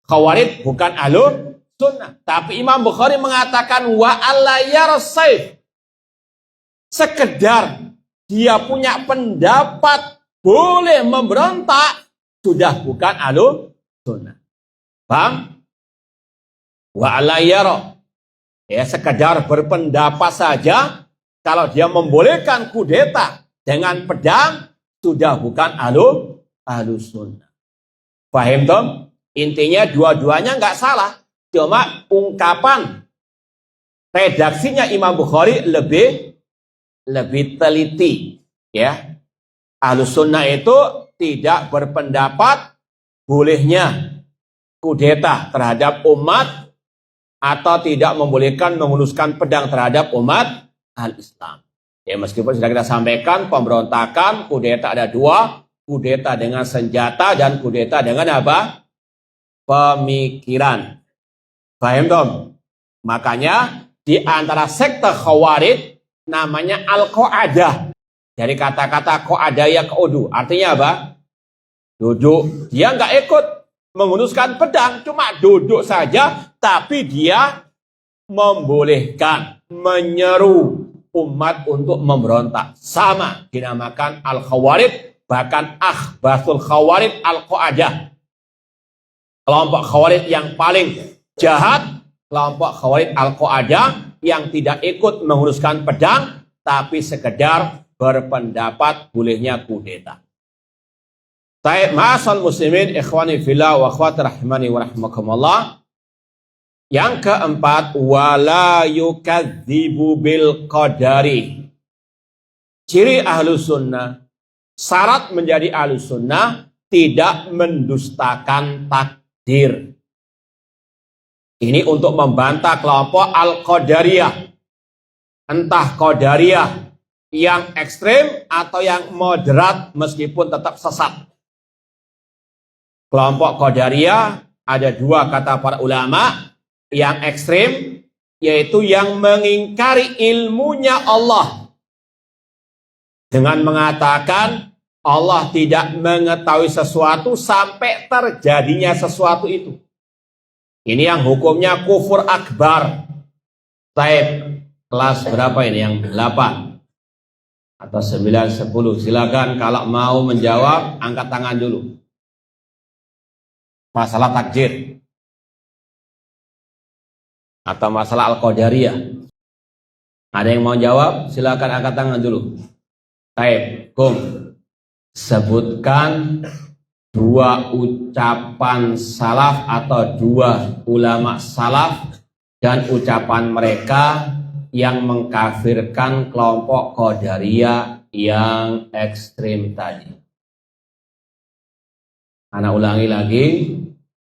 Khawarij, bukan Ahlus Sunnah. Tapi Imam Bukhari mengatakan wa alla yarsaif. Sekedar dia punya pendapat boleh memberontak, sudah bukan Ahlus Sunnah. Paham? Wa alla yara. Ya, sekedar berpendapat saja, kalau dia membolehkan kudeta dengan pedang, sudah bukan Ahlus Sunnah. Paham dong? Intinya dua-duanya nggak salah. Cuma ungkapan redaksinya Imam Bukhari lebih teliti. Ya, Ahlus Sunnah itu tidak berpendapat bolehnya kudeta terhadap umat atau tidak membolehkan menghunuskan pedang terhadap umat al-Islam. Ya, meskipun sudah kita sampaikan pemberontakan, kudeta ada dua, kudeta dengan senjata dan kudeta dengan apa? Pemikiran. Paham dong? Makanya di antara sekte Khawarij namanya Al-Qa'adah. Dari kata-kata Qa'adaya Qa'udu. Artinya apa? Duduk. Dia nggak ikut menghunuskan pedang, cuma duduk saja, tapi dia membolehkan, menyeru umat untuk memberontak. Sama dinamakan Al-Khawarij, bahkan Akhbathul Khawarij Al-Qa'adah. Kelompok Khawarij yang paling jahat, kelompok Khawarij Al-Qa'adah yang tidak ikut menghunuskan pedang, tapi sekedar berpendapat bolehnya kudeta. Baik, ma'asal muslimin, ikhwani fillah wa akhwati rahimani wa rahimakumullah. Yang keempat, wala yukadzibu bil qadari. Ciri Ahlus Sunnah, syarat menjadi Ahlus Sunnah, tidak mendustakan takdir. Ini untuk membantah kelompok Al-Qadariyah. Entah Qadariyah yang ekstrem atau yang moderat meskipun tetap sesat. Kelompok Qadariyah ada dua kata para ulama. Yang ekstrem yaitu yang mengingkari ilmunya Allah dengan mengatakan Allah tidak mengetahui sesuatu sampai terjadinya sesuatu itu. Ini yang hukumnya kufur akbar. Taib kelas berapa ini? Yang 8 atau 9, 10. Silakan kalau mau menjawab angkat tangan dulu. Masalah takdir atau masalah Al-Qadariyah. Ada yang mau jawab? Silakan angkat tangan dulu. Taib, kum. Sebutkan dua ucapan salaf atau dua ulama salaf dan ucapan mereka yang mengkafirkan kelompok Qadariyah yang ekstrim tadi. Ana ulangi lagi.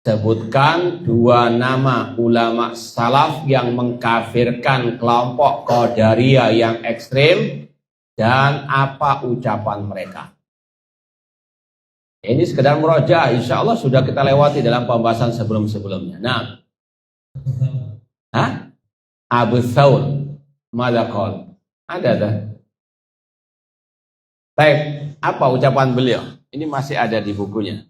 Sebutkan dua nama ulama salaf yang mengkafirkan kelompok Qadariyah yang ekstrem dan apa ucapan mereka. Ini sekedar murojaah, insya Allah sudah kita lewati dalam pembahasan sebelum-sebelumnya. Nah, Abu Thawr, mada qol? Ada dah. Baik, apa ucapan beliau? Ini masih ada di bukunya.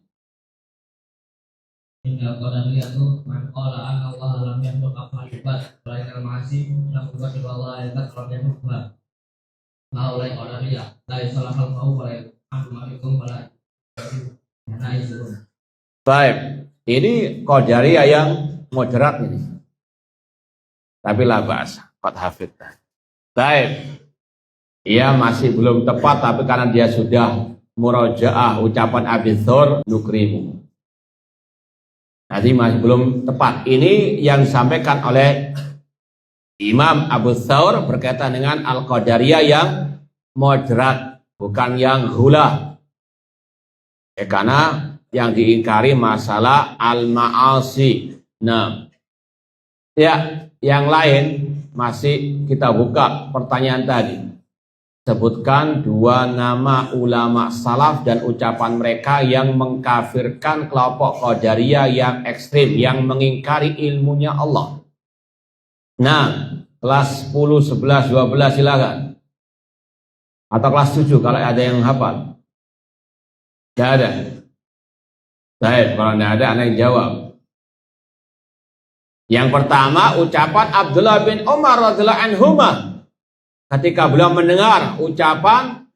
Innal qadariyatu man qala anna Allah lam yakhluq af'al ibad walakin al-ma'asi lam yuqaddir Allah ayat lam yakhluq. Maulai qadariyah la yusalahul mau wa amalikum wala. Baik, ini Qadariyah yang moderat ini. Tapi la ba'as, qad hafidh. Baik. Ia masih belum tepat tapi karena dia sudah murojaah ucapan Abi Thawr nukrimu. Jadi masih belum tepat. Ini yang disampaikan oleh Imam Abu Thawr berkaitan dengan Al-Qadariyah yang moderat, bukan yang hula. Karena yang diingkari masalah al-ma'asi. Nah, ya, yang lain masih kita buka pertanyaan tadi. Sebutkan dua nama ulama salaf dan ucapan mereka yang mengkafirkan kelompok Qadariyah yang ekstrim, yang mengingkari ilmunya Allah. Nah, kelas 10, 11, 12 silakan. Atau kelas 7 kalau ada yang hafal? Tidak ada. Baik, kalau tidak ada, anak yang jawab. Yang pertama, ucapan Abdullah bin Umar radhiyallahu anhuma ketika beliau mendengar ucapan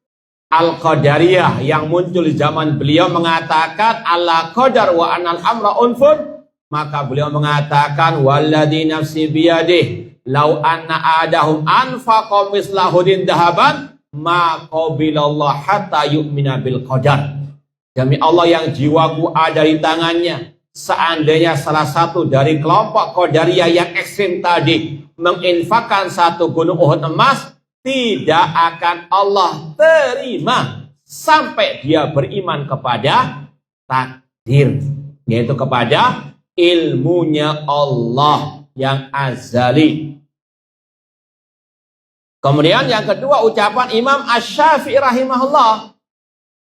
Al-Qadariyah yang muncul di zaman beliau mengatakan Allah qadar wa anal amra unfun, maka beliau mengatakan walladzi nafsi biyadih lau anna adahum anfaqa mislahudin dahaban ma qabilallah hatta yu'mina bil qadar. Demi Allah yang jiwaku ada di tangannya, seandainya salah satu dari kelompok Qadariyah yang ekstrim tadi menginfakkan satu gunung Uhud emas, tidak akan Allah terima sampai dia beriman kepada takdir, yaitu kepada ilmunya Allah yang azali. Kemudian yang kedua, ucapan Imam Asy-Syafi'i rahimahullah,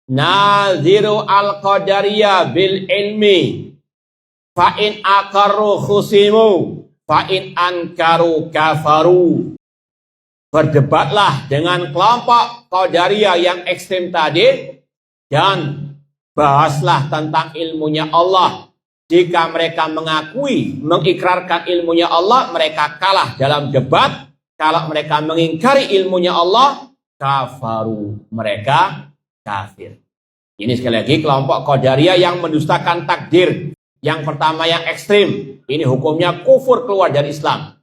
naziru al-qadariyah bil ilmi fa in aqarru khusimu fa in ankaru kafaru. Berdebatlah dengan kelompok Qadariyah yang ekstrim tadi dan bahaslah tentang ilmunya Allah. Jika mereka mengakui, mengikrarkan ilmunya Allah, mereka kalah dalam debat. Kalau mereka mengingkari ilmunya Allah, kafaru, mereka kafir. Ini sekali lagi kelompok Qadariyah yang mendustakan takdir. Yang pertama yang ekstrim, ini hukumnya kufur, keluar dari Islam.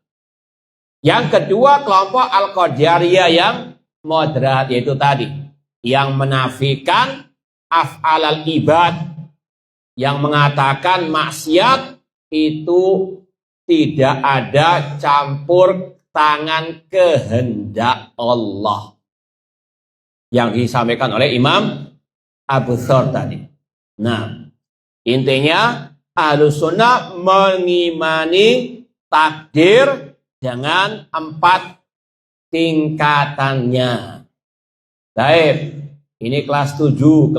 Yang kedua, kelompok Al-Qadariyah yang moderat, yaitu tadi yang menafikan af'alal ibad, yang mengatakan maksiat itu tidak ada campur tangan kehendak Allah, yang disampaikan oleh Imam Abu Thawr tadi. Nah, intinya Ahlus Sunnah mengimani takdir dengan 4 tingkatannya. Baik, ini kelas 7,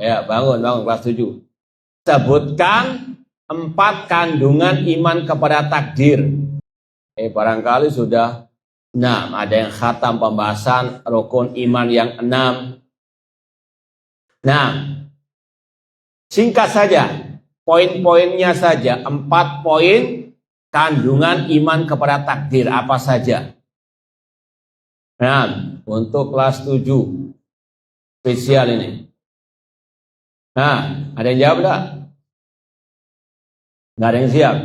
Ya, bangun kelas 7. Sebutkan 4 kandungan iman kepada takdir. Barangkali sudah 6, ada yang khatam pembahasan rukun iman yang 6. Nah, singkat saja, poin-poinnya saja, 4 poin kandungan iman kepada takdir apa saja. Nah, untuk kelas 7 spesial ini. Nah, ada yang jawab enggak? Enggak ada yang siap.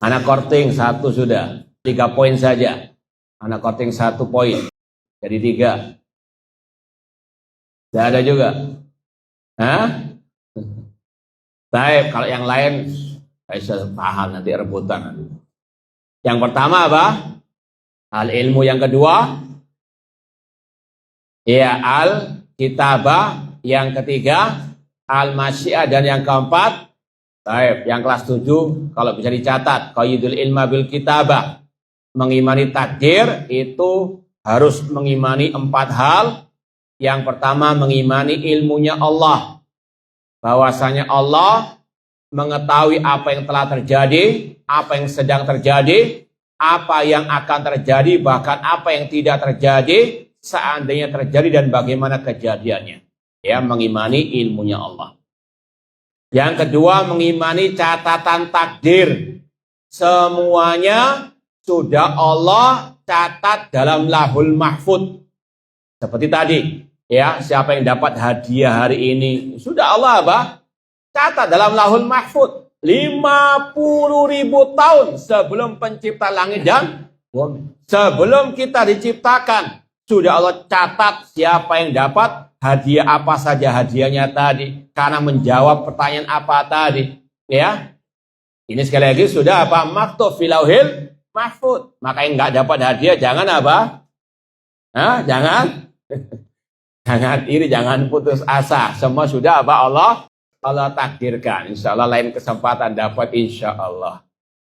Anak korting 1 sudah, 3 poin saja. Anak korting 1 poin, jadi 3. Tidak ada juga. Hah? Baik, kalau yang lain saya paham nanti rebutan. Yang pertama apa? Al-ilmu. Yang kedua, ya al-kitabah. Yang ketiga, al-masyiah. Dan yang keempat, baik, yang kelas 7 kalau bisa dicatat, qayyidul ilma bil kitabah. Mengimani takdir itu harus mengimani 4 hal. Yang pertama, mengimani ilmunya Allah, bahwasanya Allah mengetahui apa yang telah terjadi, apa yang sedang terjadi, apa yang akan terjadi, bahkan apa yang tidak terjadi, seandainya terjadi dan bagaimana kejadiannya. Ya, mengimani ilmunya Allah. Yang kedua, mengimani catatan takdir. Semuanya sudah Allah catat dalam Lauhul Mahfuz. Seperti tadi, ya, siapa yang dapat hadiah hari ini, sudah Allah apa? Catat dalam Lauhul Mahfuz 50.000 tahun sebelum pencipta langit dan bumi. Sebelum kita diciptakan, sudah Allah catat siapa yang dapat hadiah apa saja hadiahnya tadi, karena menjawab pertanyaan apa tadi, ya. Ini sekali lagi sudah apa? Maktub fil Lauhil Mahfuz. Maka yang nggak dapat hadiah jangan apa? Jangan iri, jangan putus asa. Semua sudah apa? Allah takdirkan. Insya Allah lain kesempatan dapat, insya Allah.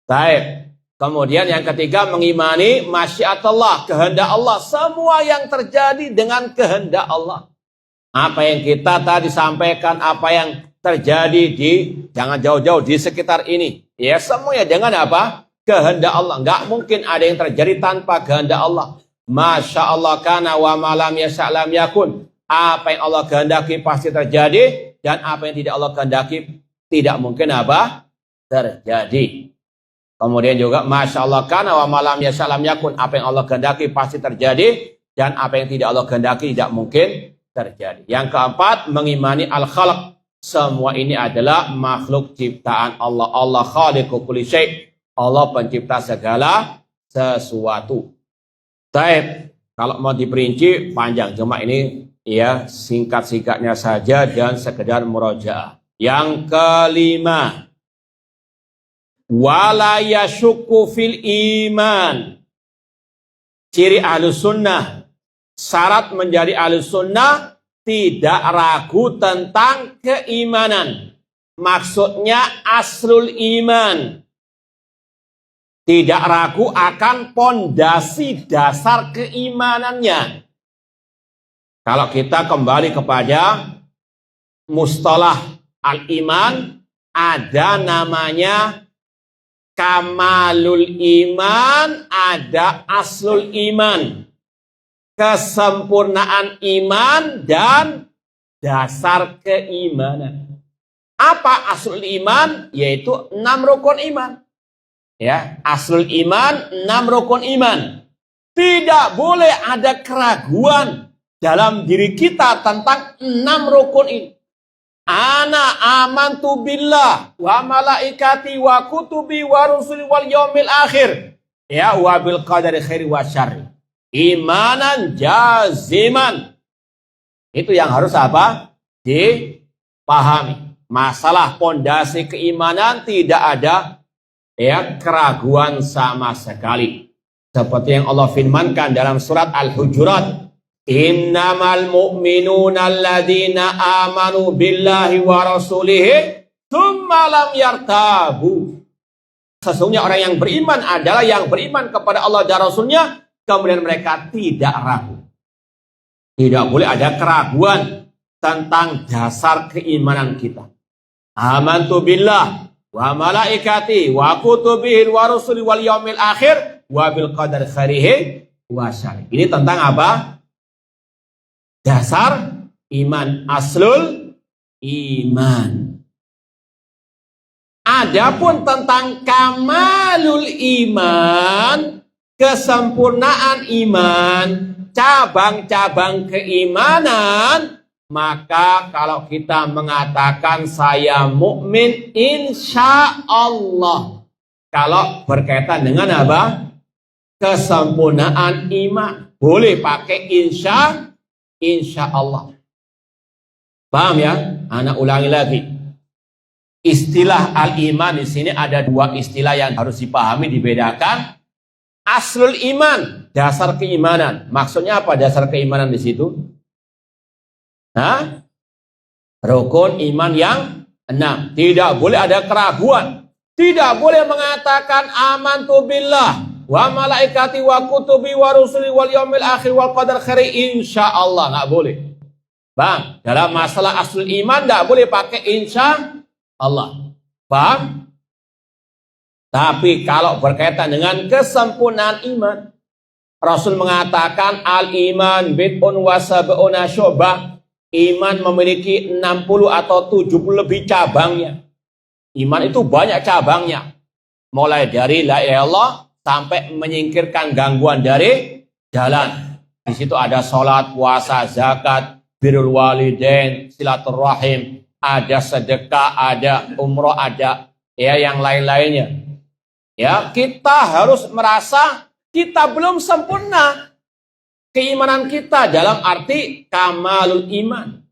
Baik. Kemudian yang ketiga, mengimani masyiatullah, kehendak Allah. Semua yang terjadi dengan kehendak Allah. Apa yang kita tadi sampaikan, apa yang terjadi jangan jauh-jauh di sekitar ini. Ya, semuanya dengan apa? Kehendak Allah. Enggak mungkin ada yang terjadi tanpa kehendak Allah. Masya Allah kana wa malam yasha' lam yakun. Apa yang Allah kehendaki pasti terjadi, dan apa yang tidak Allah kehendaki tidak mungkin apa? Terjadi. Kemudian juga Masya Allah kana wa malam yasha' lam yakun. Apa yang Allah kehendaki pasti terjadi, dan apa yang tidak Allah kehendaki tidak mungkin terjadi. Yang keempat, mengimani al-khalq. Semua ini adalah makhluk ciptaan Allah. Allah khaliqu kulli syai'. Allah pencipta segala sesuatu. Baik, kalau mau diperinci panjang, cuma ini ya singkat-singkatnya saja dan sekedar murojaah. Yang kelima, wala yashukku fil iman. Ciri ahlus sunnah, syarat menjadi ahlus sunnah tidak ragu tentang keimanan. Maksudnya aslul iman. Tidak ragu akan pondasi dasar keimanannya. Kalau kita kembali kepada mustalah al-iman, ada namanya kamalul iman, ada aslul iman. Kesempurnaan iman dan dasar keimanan. Apa aslul iman? Yaitu 6 rukun iman. Ya, aslul iman 6 rukun iman. Tidak boleh ada keraguan dalam diri kita tentang 6 rukun ini. Ana amantu billah wa malaikati wa kutubi wa rusuli wal yaumil akhir. Ya, wa bil qadari khairi wa syarri. Imanan jaziman. Itu yang harus apa? Dipahami. Masalah pondasi keimanan tidak ada ya keraguan sama sekali. Seperti yang Allah firmankan dalam surat Al-Hujurat, innamal mu'minuna alladzina amanu billahi wa rasulihi tsumma lam yartabu. Sesungguhnya orang yang beriman adalah yang beriman kepada Allah dan Rasulnya, kemudian mereka tidak ragu. Tidak boleh ada keraguan tentang dasar keimanan kita. Amantu billah wa malaikati wa kutubihi wa rusuli wal yaumil akhir wa bil qadar khairihi wa syarri. Ini tentang apa? Dasar iman, aslul iman. Adapun tentang kamalul iman, kesempurnaan iman, cabang-cabang keimanan, maka kalau kita mengatakan saya mukmin, insya Allah. Kalau berkaitan dengan apa? Kesempurnaan iman. Boleh pakai insya Allah. Paham ya? Anak ulangi lagi. Istilah al-iman di sini ada 2 istilah yang harus dipahami, dibedakan. Aslul iman, dasar keimanan. Maksudnya apa dasar keimanan di situ? Rukun iman yang 6. Tidak boleh ada keraguan. Tidak boleh mengatakan amantu billah wa malaikati wa kutubi wa rusuli wal yaumil akhir wal qadar khairi insyaallah. Nggak boleh. Bang, dalam masalah aslul iman nggak boleh pakai insya Allah. Paham? Tapi kalau berkaitan dengan kesempurnaan iman, Rasul mengatakan al-iman bid'un wa sab'una syu'bah. Iman memiliki 60 atau 70 lebih cabangnya. Iman itu banyak cabangnya. Mulai dari la ilaha illallah sampai menyingkirkan gangguan dari jalan. Di situ ada sholat, puasa, zakat, birrul walidain, silaturrahim, ada sedekah, ada umroh, ada ya yang lain-lainnya. Ya, kita harus merasa kita belum sempurna keimanan kita dalam arti kamalul iman.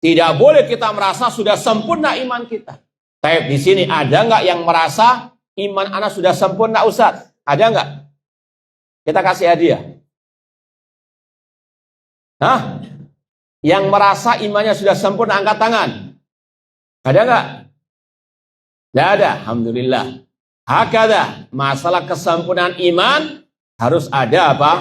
Tidak boleh kita merasa sudah sempurna iman kita. Tapi di sini ada nggak yang merasa iman anak sudah sempurna, Ustaz? Ada nggak? Kita kasih hadiah. Yang merasa imannya sudah sempurna angkat tangan. Ada nggak? Tidak ada. Alhamdulillah. Hakada, masalah kesempurnaan iman harus ada apa?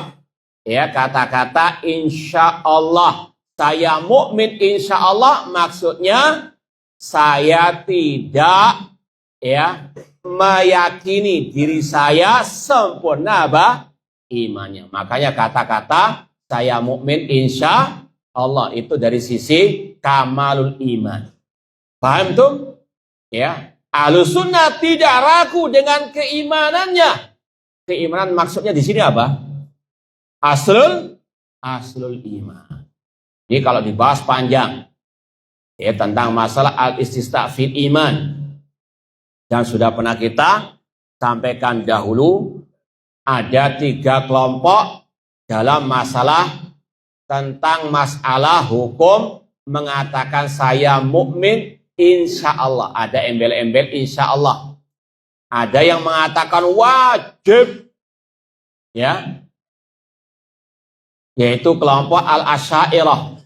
Ya, kata-kata insya Allah. Saya mukmin insya Allah, maksudnya saya tidak ya meyakini diri saya sempurna apa? imannya. Makanya kata-kata saya mukmin insya Allah itu dari sisi kamalul iman. Paham tuh? Ya, Ahlussunnah tidak ragu dengan keimanannya. Keimanan maksudnya di sini apa? Aslul iman. Ini kalau dibahas panjang ya tentang masalah al-istisna fil iman. Dan sudah pernah kita sampaikan dahulu ada 3 kelompok dalam masalah tentang masalah hukum mengatakan saya mukmin insya Allah. Ada embel-embel insya Allah. Ada yang mengatakan wajib, ya, yaitu kelompok al-Asy'ariyah.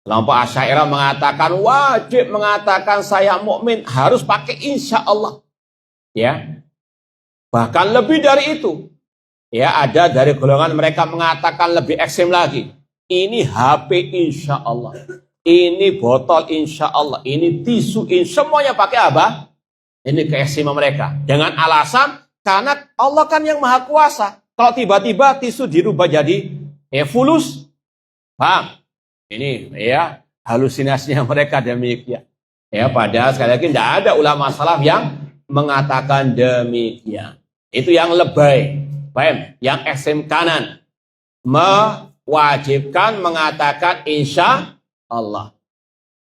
Kelompok Asy'ariyah mengatakan wajib mengatakan saya mukmin harus pakai insya Allah, ya. Bahkan lebih dari itu, ya, ada dari golongan mereka mengatakan lebih ekstrem lagi. Ini HP insya Allah, ini botol insya Allah, ini tisu semuanya pakai apa? Ini keekstreman mereka dengan alasan karena Allah kan yang maha kuasa. Kalau tiba-tiba tisu dirubah jadi fulus, paham? Ini ya halusinasinya mereka demikian. Ya, padahal sekali lagi tidak ada ulama salaf yang mengatakan demikian. Itu yang lebay, paham? Yang ekstrem kanan mewajibkan mengatakan insya Allah.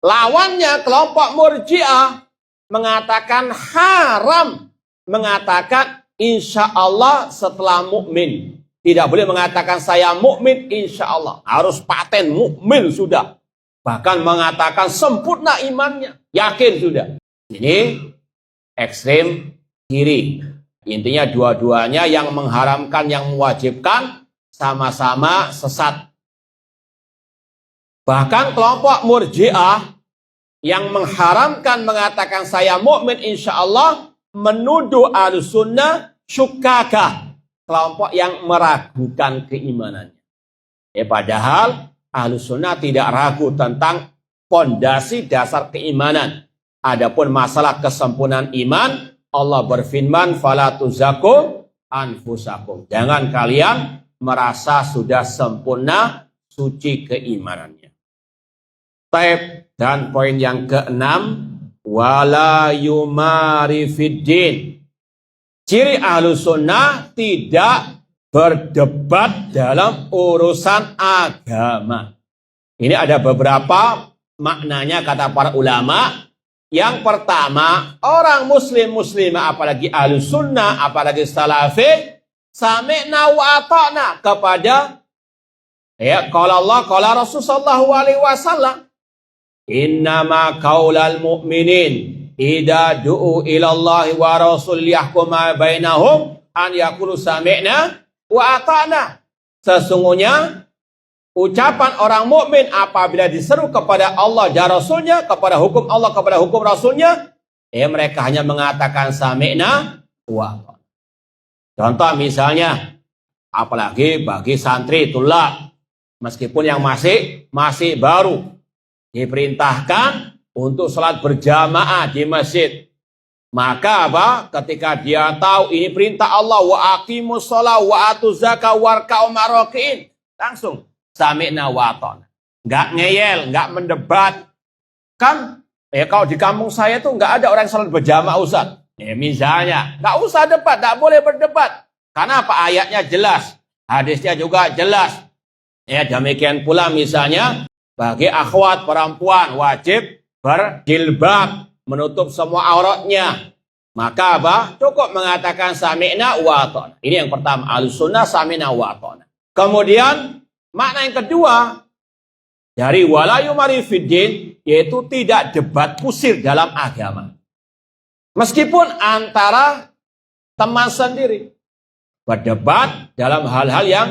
Lawannya kelompok Murji'ah mengatakan haram mengatakan insya Allah setelah mukmin. Tidak boleh mengatakan saya mukmin insya Allah. Harus paten mukmin sudah. Bahkan mengatakan sempurna imannya. Yakin sudah. Ini ekstrem kiri. Intinya dua-duanya yang mengharamkan, yang mewajibkan sama-sama sesat. Bahkan kelompok Murji'ah yang mengharamkan mengatakan saya mukmin insya Allah menuduh Ahlussunnah syukakah. Kelompok yang meragukan keimanannya. Padahal Ahlussunnah tidak ragu tentang pondasi dasar keimanan. Adapun masalah kesempurnaan iman, Allah berfirman, "Fala tuzakku anfusakum." Jangan kalian merasa sudah sempurna, suci keimanannya. Taib. Dan poin yang keenam, wala yumari fiddin. Ciri Ahlussunnah tidak berdebat dalam urusan agama. Ini ada beberapa maknanya kata para ulama. Yang pertama, orang muslimah apalagi Ahlussunnah, apalagi salafi, sami'na wa ata'na kepada qala Allah, qala Rasul sallallahu alaihi wasallam. Innama qaulal mu'minin idza du'u ilallahi wa rasul yahkuma bainahum an yaqulu sami'na wa ata'na. Sesungguhnya ucapan orang mukmin apabila diseru kepada Allah dan Rasulnya, kepada hukum Allah, kepada hukum Rasulnya, mereka hanya mengatakan sami'na wa ata'na. Contoh misalnya, apalagi bagi santri tulab, meskipun yang masih baru, diperintahkan untuk sholat berjamaah di masjid. Maka apa? Ketika dia tahu ini perintah Allah, wa aqimus shalah wa atuz zakah warka'u ma'rakiin, langsung sami'na wa ata'na. Enggak ngeyel, enggak mendebat. Kan kalau di kampung saya tuh enggak ada orang sholat berjamaah, Ustaz. Misalnya, enggak usah debat, enggak boleh berdebat. Karena apa? Ayatnya jelas, hadisnya juga jelas. Demikian pula misalnya bagi akhwat perempuan wajib berjilbab, menutup semua auratnya. Maka apa? Cukup mengatakan sami'na wa ata'na. Ini yang pertama, Ahlussunnah sami'na wa ata'na. Kemudian makna yang kedua dari wala yumari fiddin, yaitu tidak debat kusir dalam agama. Meskipun antara teman sendiri berdebat dalam hal-hal yang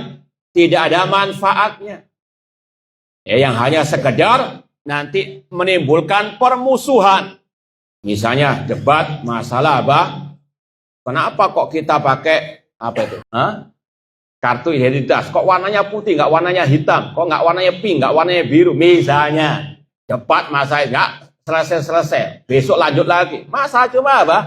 tidak ada manfaatnya. Yang hanya sekedar nanti menimbulkan permusuhan. Misalnya debat masalah apa? Kenapa kok kita pakai apa itu? Kartu identitas. Kok warnanya putih, nggak warnanya hitam? Kok nggak warnanya pink, nggak warnanya biru? Misalnya debat masalah nggak selesai. Besok lanjut lagi. Masalah cuma apa?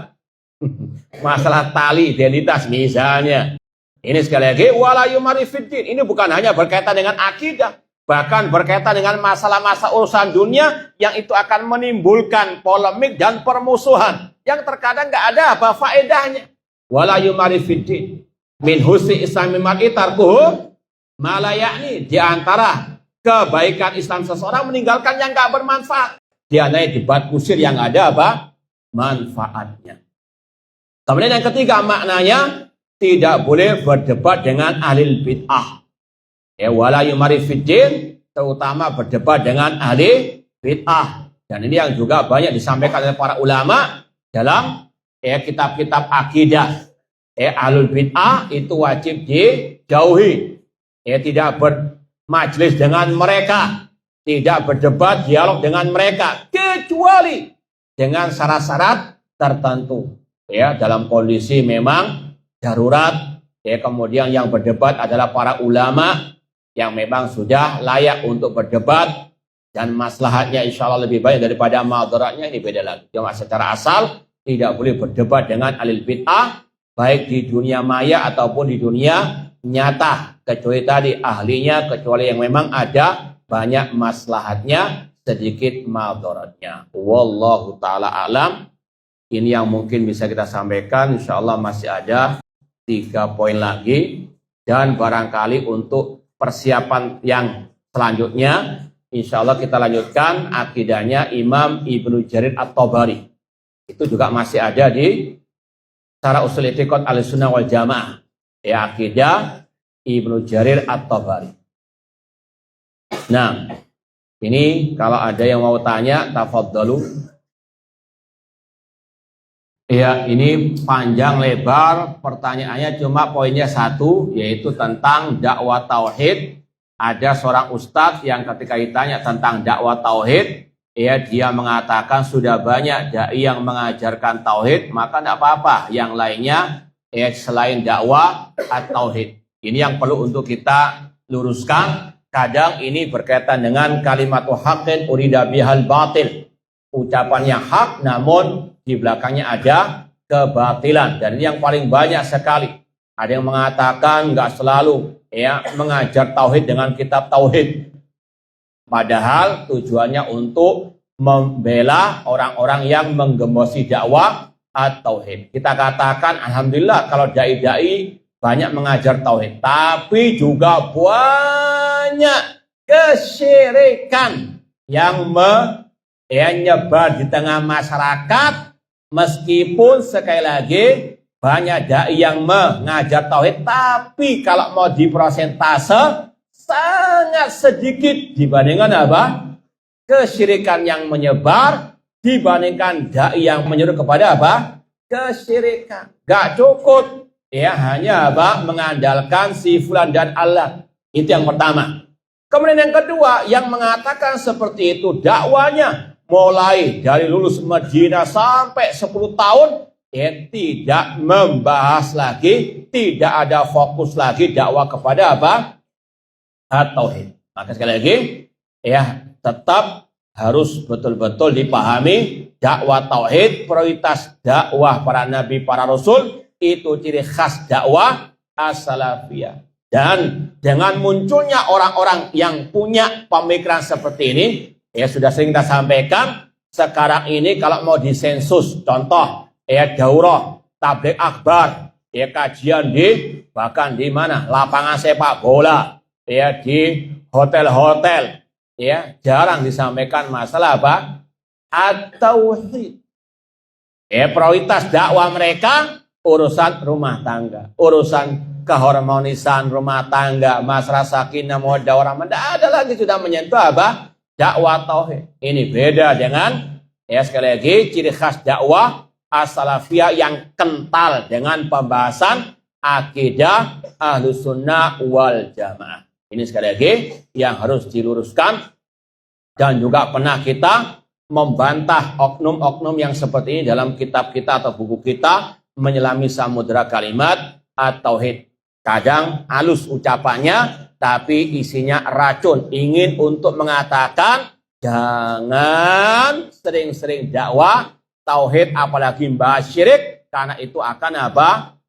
Masalah tali identitas misalnya. Ini sekali lagi wala yumari fiddin. Ini bukan hanya berkaitan dengan akidah, bahkan berkaitan dengan masalah-masalah urusan dunia yang itu akan menimbulkan polemik dan permusuhan yang terkadang nggak ada apa faedahnya. Wala yumari fiddin min husni islami mar'i tarkuhu ma la ya'ni. Di antara kebaikan Islam seseorang meninggalkan yang nggak bermanfaat. Di antara debat kusir yang ada apa? Manfaatnya. Kemudian yang ketiga maknanya tidak boleh berdebat dengan ahli bid'ah. Ya, wala yumari fiddin, terutama berdebat dengan ahli bid'ah. Dan ini yang juga banyak disampaikan oleh para ulama dalam kitab-kitab akidah. Ahlul bid'ah itu wajib dijauhi. Tidak bermajlis dengan mereka, tidak berdebat dialog dengan mereka, kecuali dengan syarat-syarat tertentu. Dalam kondisi memang darurat, kemudian yang berdebat adalah para ulama yang memang sudah layak untuk berdebat dan maslahatnya insya Allah lebih banyak daripada madaratnya, ini beda lagi. Cuma secara asal tidak boleh berdebat dengan ahli bid'ah baik di dunia maya ataupun di dunia nyata, kecuali tadi ahlinya, kecuali yang memang ada banyak maslahatnya, sedikit madaratnya. Wallahu ta'ala alam. Ini yang mungkin bisa kita sampaikan. Insya Allah masih ada 3 poin lagi, dan barangkali untuk persiapan yang selanjutnya insya Allah kita lanjutkan akidahnya Imam Ibnu Jarir At-Tabari. Itu juga masih ada di Syarah Ushul I'tiqad Ahlussunnah wal Jamaah, akidah Ibnu Jarir At-Tabari. Nah, ini kalau ada yang mau tanya tafadhalu. Ini panjang lebar pertanyaannya, cuma poinnya 1, yaitu tentang dakwah tauhid. Ada seorang ustadz yang ketika ditanya tentang dakwah tauhid, dia mengatakan sudah banyak dai yang mengajarkan tauhid, maka tidak apa-apa yang lainnya selain dakwah at-tauhid. Ini yang perlu untuk kita luruskan. Kadang ini berkaitan dengan kalimatu haqqin urida bihal batil. Ucapan yang hak namun di belakangnya ada kebatilan, dan ini yang paling banyak sekali. Ada yang mengatakan nggak selalu mengajar tauhid dengan kitab tauhid, padahal tujuannya untuk membela orang-orang yang menggembosi dakwah at-tauhid. Kita katakan alhamdulillah kalau dai-dai banyak mengajar tauhid, tapi juga banyak kesyirikan yang menyebar di tengah masyarakat. Meskipun sekali lagi banyak dai yang mengajar tauhid, tapi kalau mau diprosentase sangat sedikit dibandingkan apa? Kesyirikan yang menyebar dibandingkan dai yang menyeru kepada apa? Kesyirikan. Gak cukup hanya mengandalkan si fulan dan Allah. Itu yang pertama. Kemudian yang kedua, yang mengatakan seperti itu dakwanya mulai dari lulus Madinah sampai 10 tahun tidak membahas lagi, tidak ada fokus lagi dakwah kepada apa? At-tauhid. Maka sekali lagi tetap harus betul-betul dipahami dakwah tauhid, prioritas dakwah para nabi, para rasul, itu ciri khas dakwah as-salafiyah. Dan dengan munculnya orang-orang yang punya pemikiran seperti ini, sudah sering kita sampaikan, sekarang ini kalau mau disensus, contoh, daurah, tabligh akbar, kajian bahkan di mana? Lapangan sepak bola, di hotel-hotel, jarang disampaikan masalah apa? At-tauhid. Prioritas dakwah mereka urusan rumah tangga, urusan keharmonisan rumah tangga, masalah sakinah mawaddah warahmah. Tidak ada lagi sudah menyentuh apa? Dakwah tauhid. Ini beda dengan sekali lagi ciri khas dakwah as-salafiyah yang kental dengan pembahasan akidah Ahlussunnah wal Jamaah. Ini sekali lagi yang harus diluruskan, dan juga pernah kita membantah oknum-oknum yang seperti ini dalam kitab kita atau buku kita, Menyelami Samudra Kalimat at-Tauhid. Kadang halus ucapannya, tapi isinya racun. Ingin untuk mengatakan jangan sering-sering dakwah tauhid, apalagi bahas syirik, karena itu akan apa?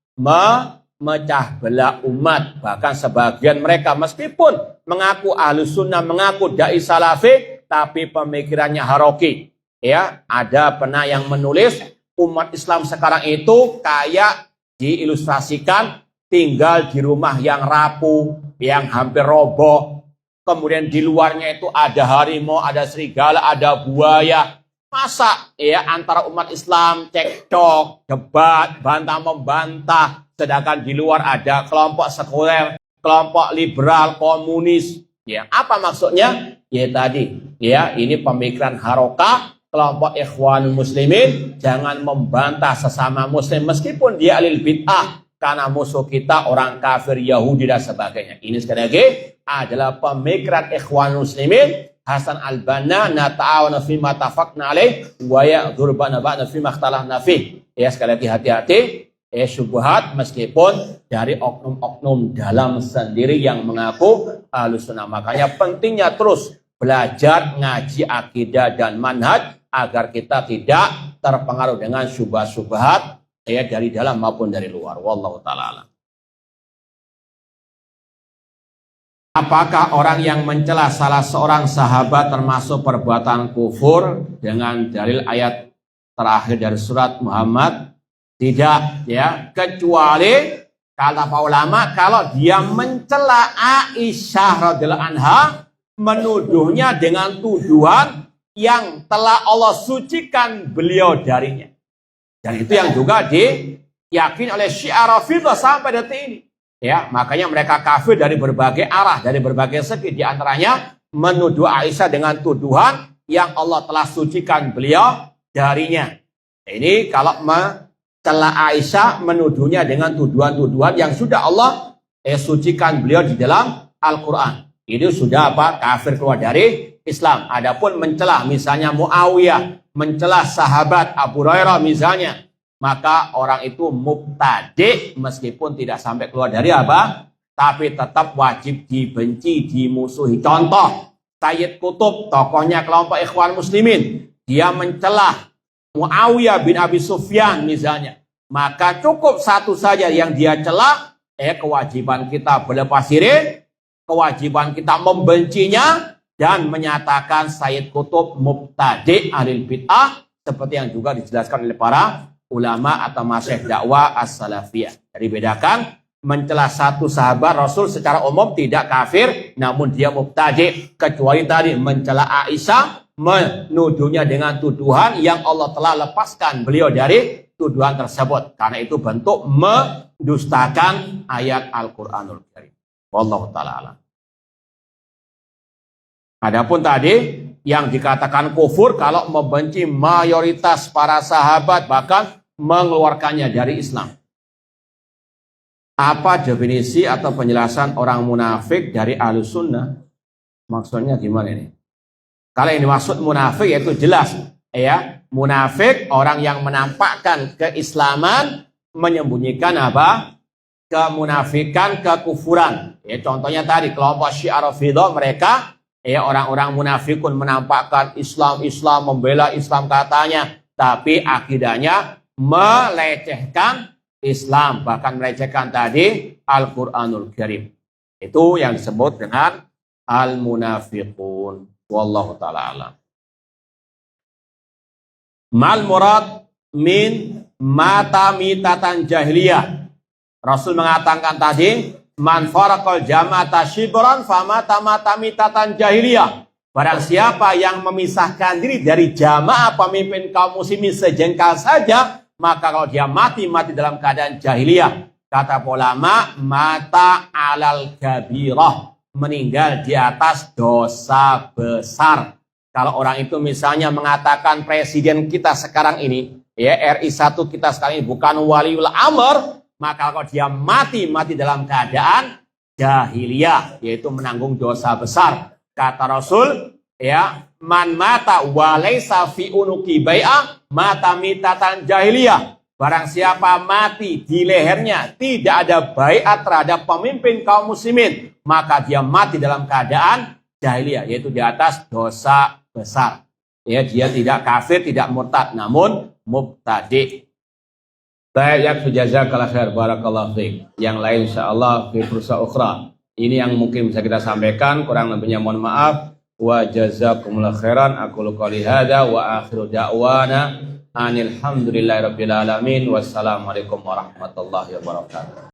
mecah belah umat. Bahkan sebagian mereka meskipun mengaku Ahlus Sunnah, mengaku dai salafi, tapi pemikirannya haroki. Ya, ada pernah yang menulis umat Islam sekarang itu kayak diilustrasikan tinggal di rumah yang rapuh, yang hampir roboh. Kemudian di luarnya itu ada harimau, ada serigala, ada buaya. Masa ya antara umat Islam cekcok, debat, bantah-membantah, sedangkan di luar ada kelompok sekuler, kelompok liberal, komunis. Ya, apa maksudnya? Ya tadi, ya ini pemikiran harokah, kelompok Ikhwanul Muslimin, jangan membantah sesama muslim meskipun dia alil bid'ah, karena musuh kita orang kafir, Yahudi dan sebagainya. Ini sekali lagi adalah pemikiran Ikhwanul Muslimin. Hasan al-Banna nata'awana fima tafaqna alaih wa ya'dzur ba'na fima ikhtalafna fi. Ya, sekali lagi hati-hati syubhat meskipun dari oknum-oknum dalam sendiri yang mengaku Ahlus Sunnah. Makanya pentingnya terus belajar ngaji akidah dan manhaj agar kita tidak terpengaruh dengan syubhat-syubhat ya dari dalam maupun dari luar. Wallahu taala alam. Apakah orang yang mencela salah seorang sahabat termasuk perbuatan kufur dengan dalil ayat terakhir dari surat Muhammad? Tidak, ya, kecuali kata para ulama kalau dia mencela Aisyah radhiyallahu anha, menuduhnya dengan tuduhan yang telah Allah sucikan beliau darinya. Dan itu yang juga diyakini oleh Syiah Rafidhah sampai detik ini. Ya, makanya mereka kafir dari berbagai arah, dari berbagai segi. Di antaranya menuduh Aisyah dengan tuduhan yang Allah telah sucikan beliau darinya. Ini kalau mencela Aisyah, menuduhnya dengan tuduhan-tuduhan yang sudah Allah sucikan beliau di dalam Al-Quran. Ini sudah apa? Kafir keluar dari Islam. Adapun mencela misalnya Muawiyah, mencela sahabat Abu Hurairah misalnya, maka orang itu mubtadi meskipun tidak sampai keluar dari apa? Tapi tetap wajib dibenci, dimusuhi. Contoh, Sayyid Qutb, tokohnya kelompok Ikhwan Muslimin, dia mencela Muawiyah bin Abi Sufyan misalnya. Maka cukup satu saja yang dia celah, kewajiban kita berlepas diri, kewajiban kita membencinya, dan menyatakan Sayyid Qutb mubtadi ahlil bid'ah, seperti yang juga dijelaskan oleh para ulama atau masyayikh dakwah as-salafiyah. Jadi bedakan mencela satu sahabat Rasul secara umum tidak kafir, namun dia mubtadi, kecuali tadi mencela Aisyah, menuduhnya dengan tuduhan yang Allah telah lepaskan beliau dari tuduhan tersebut. Karena itu bentuk mendustakan ayat Al-Qur'anul Karim. Wallahu ta'ala alam. Adapun tadi yang dikatakan kufur kalau membenci mayoritas para sahabat, bahkan mengeluarkannya dari Islam. Apa definisi atau penjelasan orang munafik dari Ahlus Sunnah? Maksudnya gimana ini? Kalau yang dimaksud munafik yaitu jelas, ya, munafik orang yang menampakkan keislaman, menyembunyikan apa? Kemunafikan, kekufuran. Ya, contohnya tadi kelompok Syiah Rafidhah, mereka orang-orang munafikun menampakkan Islam, membela Islam katanya, tapi akidahnya melecehkan Islam, bahkan melecehkan tadi Al-Qur'anul Karim. Itu yang disebut dengan al-munafiqun. Wallahu ta'ala alam. Mal murad min mata mitatan jahiliyah. Rasul mengatakan tadi, man faraqal jama'ata shibran famata mata mitatan jahiliyah. Barang siapa yang memisahkan diri dari jamaah pemimpin kaum muslimin sejengkal saja, maka kalau dia mati dalam keadaan jahiliyah. Kata ulama, mata alal kabirah, meninggal di atas dosa besar. Kalau orang itu misalnya mengatakan presiden kita sekarang ini, ya RI 1 kita sekarang ini bukan waliul amr, maka kalau dia mati dalam keadaan jahiliyah, yaitu menanggung dosa besar. Kata Rasul, ya, man mata walaysa fi unuki bai'ah mata mitatan jahiliyah. Barang siapa mati di lehernya tidak ada baiat terhadap pemimpin kaum muslimin, maka dia mati dalam keadaan jahiliyah, yaitu di atas dosa besar. Ya, dia tidak kafir, tidak murtad, namun mubtadi. Baik, yakfi jazakallah khair, barakallahu fiik. Yang lain insyaallah fi fursa ukhra. Ini yang mungkin bisa kita sampaikan, kurang lebihnya mohon maaf. Wa jazakumullah khairan. Aqulu qouli hadza wa akhiru da'wana anil hamdulillahi rabbil alamin. Wassalamualaikum warahmatullahi wabarakatuh.